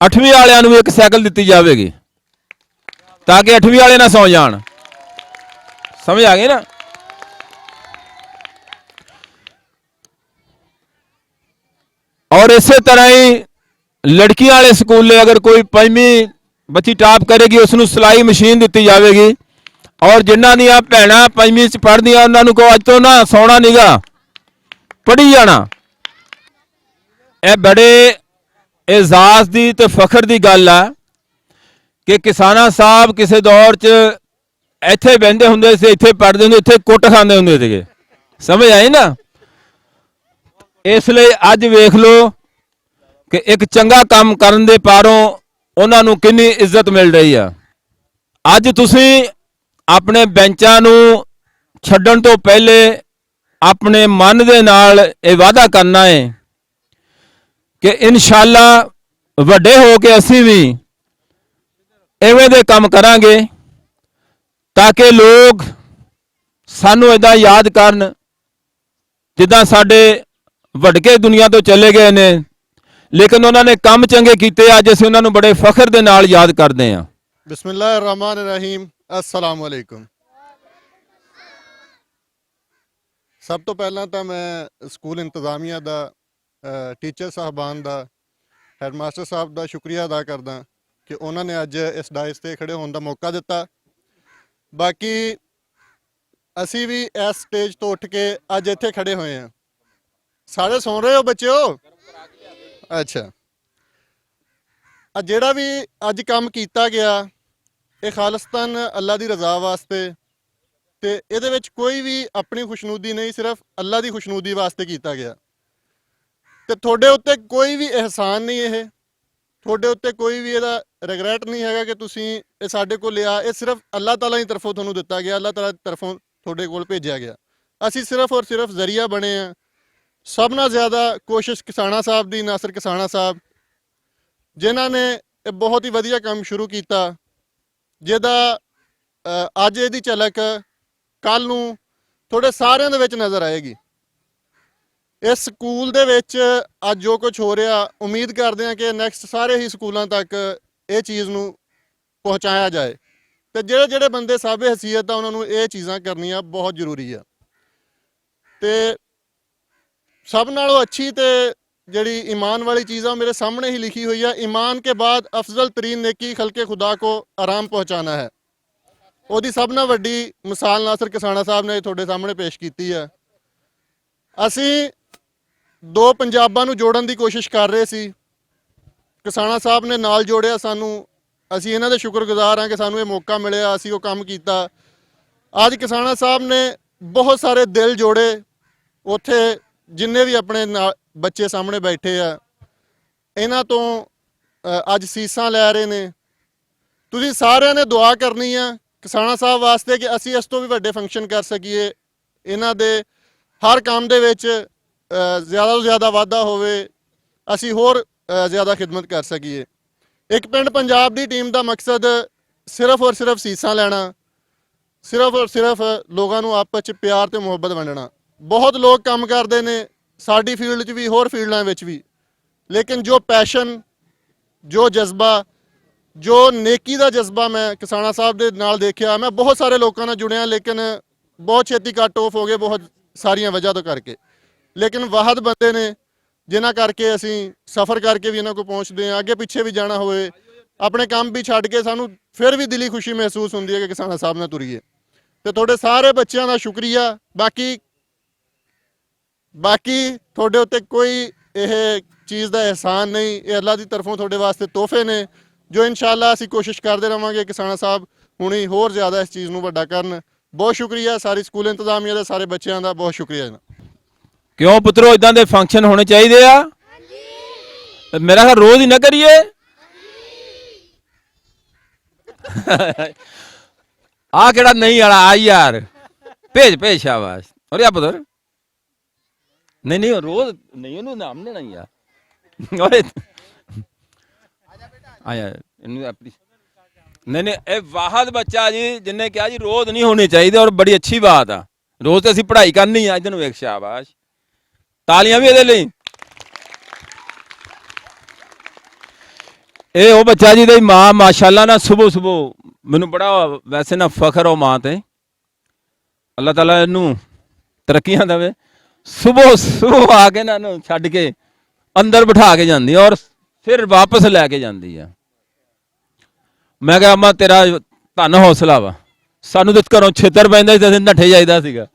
8ਵੀਂ ਵਾਲਿਆਂ ਨੂੰ ਇੱਕ ਸਾਈਕਲ ਦਿੱਤੀ ਜਾਵੇਗੀ ਤਾਂ ਕਿ 8ਵੀਂ ਵਾਲੇ ਨਾ ਸੌ ਜਾਣ। ਸਮਝ ਆ ਗਈ ਨਾ? और इसे तरह ही लड़कियां वाले स्कूले अगर कोई 5वीं बच्ची टॉप करेगी उसनू सिलाई मशीन दी जाएगी और जिन्हां दियां भैणां 5वीं च पढ़दियां उन्हां नू कहो अज तो ना सौना नीगा, पढ़ी जाना। यह बड़े एजाज दी ते फखर दी गल है कि किसाना साहब किसी दौर च इत्थे बहिंदे हुंदे सी, इत्थे पढ़दे हुंदे, इत्थे कुट खांदे हुंदे सीगे। समझ आई ना? इसलिए अज वेख लो ਕਿ ਇੱਕ ਚੰਗਾ ਕੰਮ ਕਰਨ ਦੇ ਪਾਰੋਂ ਉਹਨਾਂ ਨੂੰ ਕਿੰਨੀ ਇੱਜ਼ਤ ਮਿਲ ਰਹੀ ਆ। ਅੱਜ ਤੁਸੀਂ ਆਪਣੇ ਬੈਂਚਾਂ ਨੂੰ ਛੱਡਣ ਤੋਂ ਪਹਿਲੇ ਆਪਣੇ ਮਨ ਦੇ ਨਾਲ ਇਹ ਵਾਅਦਾ ਕਰਨਾ ਹੈ ਕਿ ਇਨਸ਼ਾਅੱਲਾ ਵੱਡੇ ਹੋ ਕੇ ਅਸੀਂ ਵੀ ਐਵੇਂ ਦੇ ਕੰਮ ਕਰਾਂਗੇ ਤਾਂ ਕਿ ਲੋਕ ਸਾਨੂੰ ਇਦਾਂ ਯਾਦ ਕਰਨ ਜਿੱਦਾਂ ਸਾਡੇ ਵੱਡਕੇ ਦੁਨੀਆ ਤੋਂ ਚਲੇ ਗਏ ਨੇ, ਲੇਕਿਨ ਉਹਨਾਂ ਨੇ ਕੰਮ ਚੰਗੇ ਕੀਤੇ। ਅੱਜ ਅਸੀਂ ਉਹਨਾਂ ਨੂੰ ਬੜੇ ਫਖਰ ਦੇ ਨਾਲ ਯਾਦ ਕਰਦੇ ਹਾਂ।
ਬਿਸਮਿਲ੍ਲਾਹਿਰ ਰਹਿਮਾਨਿਰ ਰਹੀਮ, अस्सलाम वालेकुम। ਸਭ ਤੋਂ ਪਹਿਲਾਂ ਤਾਂ ਮੈਂ ਸਕੂਲ ਇੰਤਜ਼ਾਮੀਆ ਦਾ, ਟੀਚਰ ਸਾਹਿਬਾਨ ਦਾ, ਹੈਡਮਾਸਟਰ ਸਾਹਿਬ ਦਾ ਸ਼ੁਕਰੀਆ ਅਦਾ ਕਰਦਾ ਕਿ ਉਹਨਾਂ ਨੇ ਅੱਜ ਇਸ ਡਾਇਸ ਤੇ ਖੜੇ ਹੋਣ ਦਾ ਮੌਕਾ ਦਿੱਤਾ। ਬਾਕੀ ਅਸੀਂ ਵੀ ਇਸ ਸਟੇਜ ਤੋਂ ਉੱਠ ਕੇ ਅੱਜ ਇੱਥੇ ਖੜੇ ਹੋਏ ਹਾਂ। ਸਾਰੇ ਸੁਣ ਰਹੇ ਹੋ ਬੱਚਿਓ? ਅੱਛਾ, ਜਿਹੜਾ ਵੀ ਅੱਜ ਕੰਮ ਕੀਤਾ ਗਿਆ ਇਹ ਖਾਲਿਸਤਾਨ ਅੱਲਾ ਦੀ ਰਜ਼ਾ ਵਾਸਤੇ, ਤੇ ਇਹਦੇ ਵਿੱਚ ਕੋਈ ਵੀ ਆਪਣੀ ਖੁਸ਼ਨੂਦੀ ਨਹੀਂ, ਸਿਰਫ ਅੱਲਾ ਦੀ ਖੁਸ਼ਨੂਦੀ ਵਾਸਤੇ ਕੀਤਾ ਗਿਆ। ਤੇ ਤੁਹਾਡੇ ਉੱਤੇ ਕੋਈ ਵੀ ਅਹਿਸਾਨ ਨਹੀਂ, ਇਹ ਤੁਹਾਡੇ ਉੱਤੇ ਕੋਈ ਵੀ ਇਹਦਾ ਰਿਗਰੈਟ ਨਹੀਂ ਹੈਗਾ ਕਿ ਤੁਸੀਂ ਇਹ ਸਾਡੇ ਕੋਲ ਲਿਆ। ਇਹ ਸਿਰਫ ਅੱਲਾਹ ਤਾਲਾ ਦੀ ਤਰਫੋਂ ਤੁਹਾਨੂੰ ਦਿੱਤਾ ਗਿਆ, ਅੱਲਾਹ ਤਾਲਾ ਦੀ ਤਰਫੋਂ ਤੁਹਾਡੇ ਕੋਲ ਭੇਜਿਆ ਗਿਆ। ਅਸੀਂ ਸਿਰਫ ਔਰ ਸਿਰਫ ਜ਼ਰੀਆ ਬਣੇ ਆ। ਸਭ ਨਾਲੋਂ ਜ਼ਿਆਦਾ ਕੋਸ਼ਿਸ਼ ਕਿਸਾਨਾ ਸਾਹਿਬ ਦੀ, ਨਾਸਰ ਕਿਸਾਨਾ ਸਾਹਿਬ, ਜਿਨ੍ਹਾਂ ਨੇ ਇਹ ਬਹੁਤ ਹੀ ਵਧੀਆ ਕੰਮ ਸ਼ੁਰੂ ਕੀਤਾ, ਜਿਹਦਾ ਅੱਜ ਇਹਦੀ ਝਲਕ ਕੱਲ ਨੂੰ ਤੁਹਾਡੇ ਸਾਰਿਆਂ ਦੇ ਵਿੱਚ ਨਜ਼ਰ ਆਏਗੀ। ਇਸ ਸਕੂਲ ਦੇ ਵਿੱਚ ਅੱਜ ਜੋ ਕੁਝ ਹੋ ਰਿਹਾ, ਉਮੀਦ ਕਰਦੇ ਹਾਂ ਕਿ ਨੈਕਸਟ ਸਾਰੇ ਹੀ ਸਕੂਲਾਂ ਤੱਕ ਇਹ ਚੀਜ਼ ਨੂੰ ਪਹੁੰਚਾਇਆ ਜਾਏ, ਤੇ ਜਿਹੜੇ ਜਿਹੜੇ ਬੰਦੇ ਸਾਬੇ ਹਸੀਅਤ ਆ ਉਹਨਾਂ ਨੂੰ ਇਹ ਚੀਜ਼ਾਂ ਕਰਨੀਆਂ ਬਹੁਤ ਜ਼ਰੂਰੀ ਆ। ਤੇ ਸਭ ਨਾਲੋਂ ਅੱਛੀ ਤੇ ਜਿਹੜੀ ईमान वाली चीज़ है मेरे सामने ही लिखी हुई है। ईमान के बाद अफजल तरीन नेकी खल्के खुदा को आराम पहुँचाना है। ਉਹਦੀ ਸਭ ਨਾਲੋਂ ਵੱਡੀ ਮਿਸਾਲ ਨਾਸਰ ਕਿਸਾਨਾ ਸਾਹਿਬ ਨੇ ਤੁਹਾਡੇ ਸਾਹਮਣੇ ਪੇਸ਼ ਕੀਤੀ ਹੈ। ਅਸੀਂ ਦੋ ਪੰਜਾਬਾਂ ਨੂੰ ਜੋੜਨ ਦੀ ਕੋਸ਼ਿਸ਼ ਕਰ ਰਹੇ ਸੀ, ਕਿਸਾਨਾ ਸਾਹਿਬ ਨੇ ਨਾਲ ਜੋੜਿਆ ਸਾਨੂੰ। ਅਸੀਂ ਇਹਨਾਂ ਦੇ ਸ਼ੁਕਰਗੁਜ਼ਾਰ ਹਾਂ ਕਿ ਸਾਨੂੰ ਇਹ ਮੌਕਾ ਮਿਲਿਆ, ਅਸੀਂ ਉਹ ਕੰਮ ਕੀਤਾ। ਅੱਜ ਕਿਸਾਨਾ ਸਾਹਿਬ ਨੇ ਬਹੁਤ ਸਾਰੇ ਦਿਲ ਜੋੜੇ। ਉੱਥੇ ਜਿੰਨੇ ਵੀ ਆਪਣੇ ਨਾਲ ਬੱਚੇ ਸਾਹਮਣੇ ਬੈਠੇ ਆ, ਇਹਨਾਂ ਤੋਂ ਅੱਜ ਸੀਸਾਂ ਲੈ ਰਹੇ ਨੇ। ਤੁਸੀਂ ਸਾਰਿਆਂ ਨੇ ਦੁਆ ਕਰਨੀ ਆ ਕਿਸਾਨਾ ਸਾਹਿਬ ਵਾਸਤੇ ਕਿ ਅਸੀਂ ਇਸ ਤੋਂ ਵੀ ਵੱਡੇ ਫੰਕਸ਼ਨ ਕਰ ਸਕੀਏ, ਇਹਨਾਂ ਦੇ ਹਰ ਕੰਮ ਦੇ ਵਿੱਚ ਜ਼ਿਆਦਾ ਤੋਂ ਜ਼ਿਆਦਾ ਵਾਧਾ ਹੋਵੇ, ਅਸੀਂ ਹੋਰ ਜ਼ਿਆਦਾ ਖਿਦਮਤ ਕਰ ਸਕੀਏ। ਇੱਕ ਪਿੰਡ ਪੰਜਾਬ ਦੀ ਟੀਮ ਦਾ ਮਕਸਦ ਸਿਰਫ ਔਰ ਸਿਰਫ ਸੀਸਾਂ ਲੈਣਾ, ਸਿਰਫ ਔਰ ਸਿਰਫ ਲੋਕਾਂ ਨੂੰ ਆਪਸ 'ਚ ਪਿਆਰ ਤੇ ਮੁਹੱਬਤ ਵੰਡਣਾ। ਬਹੁਤ ਲੋਕ ਕੰਮ ਕਰਦੇ ਨੇ ਸਾਡੀ ਫੀਲਡ 'ਚ ਵੀ, ਹੋਰ ਫੀਲਡਾਂ ਵਿੱਚ ਵੀ, ਲੇਕਿਨ ਜੋ ਪੈਸ਼ਨ, ਜੋ ਜਜ਼ਬਾ, ਜੋ ਨੇਕੀ ਦਾ ਜਜ਼ਬਾ ਮੈਂ ਕਿਸਾਨਾ ਸਾਹਿਬ ਦੇ ਨਾਲ ਦੇਖਿਆ। ਮੈਂ ਬਹੁਤ ਸਾਰੇ ਲੋਕਾਂ ਨਾਲ ਜੁੜਿਆ, ਲੇਕਿਨ ਬਹੁਤ ਛੇਤੀ ਕੱਟ ਆਫ ਹੋ ਗਏ ਬਹੁਤ ਸਾਰੀਆਂ ਵਜ੍ਹਾ ਤੋਂ ਕਰਕੇ। ਲੇਕਿਨ ਵਾਹਦ ਬੰਦੇ ਨੇ ਜਿਨ੍ਹਾਂ ਕਰਕੇ ਅਸੀਂ ਸਫ਼ਰ ਕਰਕੇ ਵੀ ਇਹਨਾਂ ਕੋਲ ਪਹੁੰਚਦੇ ਹਾਂ। ਅੱਗੇ ਪਿੱਛੇ ਵੀ ਜਾਣਾ ਹੋਵੇ, ਆਪਣੇ ਕੰਮ ਵੀ ਛੱਡ ਕੇ ਸਾਨੂੰ ਫਿਰ ਵੀ ਦਿਲੀ ਖੁਸ਼ੀ ਮਹਿਸੂਸ ਹੁੰਦੀ ਹੈ ਕਿ ਕਿਸਾਨਾ ਸਾਹਿਬ ਨਾਲ ਤੁਰੀਏ। ਤੇ ਤੁਹਾਡੇ ਸਾਰੇ ਬੱਚਿਆਂ ਦਾ ਸ਼ੁਕਰੀਆ। ਬਾਕੀ ਤੁਹਾਡੇ ਉੱਤੇ ਕੋਈ ਇਹ ਚੀਜ਼ ਦਾ ਅਹਿਸਾਨ ਨਹੀਂ, ਇਹ ਅੱਲਾ ਦੀ ਤਰਫੋਂ ਤੁਹਾਡੇ ਵਾਸਤੇ ਤੋਹਫੇ ਨੇ, ਜੋ ਇਨਸ਼ਾਅੱਲਾ ਅਸੀਂ ਕੋਸ਼ਿਸ਼ ਕਰਦੇ ਰਹਾਂਗੇ ਕਿਸਾਨਾ ਸਾਹਿਬ ਹੁਣੀ ਹੋਰ ਜ਼ਿਆਦਾ ਇਸ ਚੀਜ਼ ਨੂੰ ਵੱਡਾ ਕਰਨ। ਬਹੁਤ ਸ਼ੁਕਰੀਆ ਸਾਰੀ ਸਕੂਲ ਇੰਤਜ਼ਾਮੀਆ ਦੇ ਸਾਰੇ ਬੱਚਿਆਂ ਦਾ, ਬਹੁਤ ਸ਼ੁਕਰੀਆ।
ਕਿਉਂ ਪੁੱਤਰੋ, ਇਦਾਂ ਦੇ ਫੰਕਸ਼ਨ ਹੋਣੇ ਚਾਹੀਦੇ ਆ। ਮੇਰਾ ਖਿਆਲ ਰੋਜ਼ ਹੀ ਨਾ ਕਰੀਏ। ਆ ਕਿਹੜਾ ਨਹੀਂ ਵਾਲਾ ਆ ਯਾਰ, ਭੇਜ ਸ਼ਾਬਾਸ਼। ਔਰ ਯਾ ਪੁੱਤਰ ਨਹੀਂ ਰੋਜ਼ ਨਹੀਂ, ਉਹਨੂੰ ਨਾਮ ਲੈਣਾ ਯਾਰ। ਓਏ ਆਇਆ ਇਹਨੂੰ ਆਪਣੀ ਨਹੀਂ ਇਹ ਵਾਹਦ ਬੱਚਾ ਜੀ ਜਿੰਨੇ ਕਿਹਾ ਜੀ ਰੋਜ਼ ਨਹੀਂ ਹੋਣੇ ਚਾਹੀਦੇ, ਔਰ ਬੜੀ ਅੱਛੀ ਬਾਤ ਆ। ਰੋਜ਼ ਤੇ ਅਸੀਂ ਪੜ੍ਹਾਈ ਕਰਨੀ ਆ। ਇੱਧਰ ਨੂੰ ਵੇਖ, ਸ਼ਾਬਾਸ਼, ਤਾਲੀਆਂ ਵੀ ਇਹਦੇ ਲਈ। ਇਹ ਉਹ ਬੱਚਾ ਜੀ ਦੀ ਮਾਂ ਮਾਸ਼ਾਅੱਲਾ ਨਾ ਸੁਬਹ ਮੈਨੂੰ ਬੜਾ ਵੈਸੇ ਨਾ ਫਖਰ ਉਹ ਮਾਂ ਤੇ, ਅੱਲਾਹ ਤਾਲਾ ਇਹਨੂੰ ਤਰੱਕੀਆਂ ਦੇਵੇ। ਸੁਬਹ ਆ ਕੇ ਇਹਨਾਂ ਨੂੰ ਛੱਡ ਕੇ ਅੰਦਰ ਬਿਠਾ ਕੇ ਜਾਂਦੀ ਔਰ ਫਿਰ ਵਾਪਸ ਲੈ ਕੇ ਜਾਂਦੀ ਆ। ਮੈਂ ਕਿਹਾ ਅੰਮਾ ਤੇਰਾ ਧੰਨ ਹੌਸਲਾ ਵਾ, ਸਾਨੂੰ ਤਾਂ ਘਰੋਂ ਛਿੱਤਰ ਪੈਂਦਾ ਸੀ ਤੇ ਅਸੀਂ ਨੱਠੇ ਜਾਈਦਾ ਸੀਗਾ।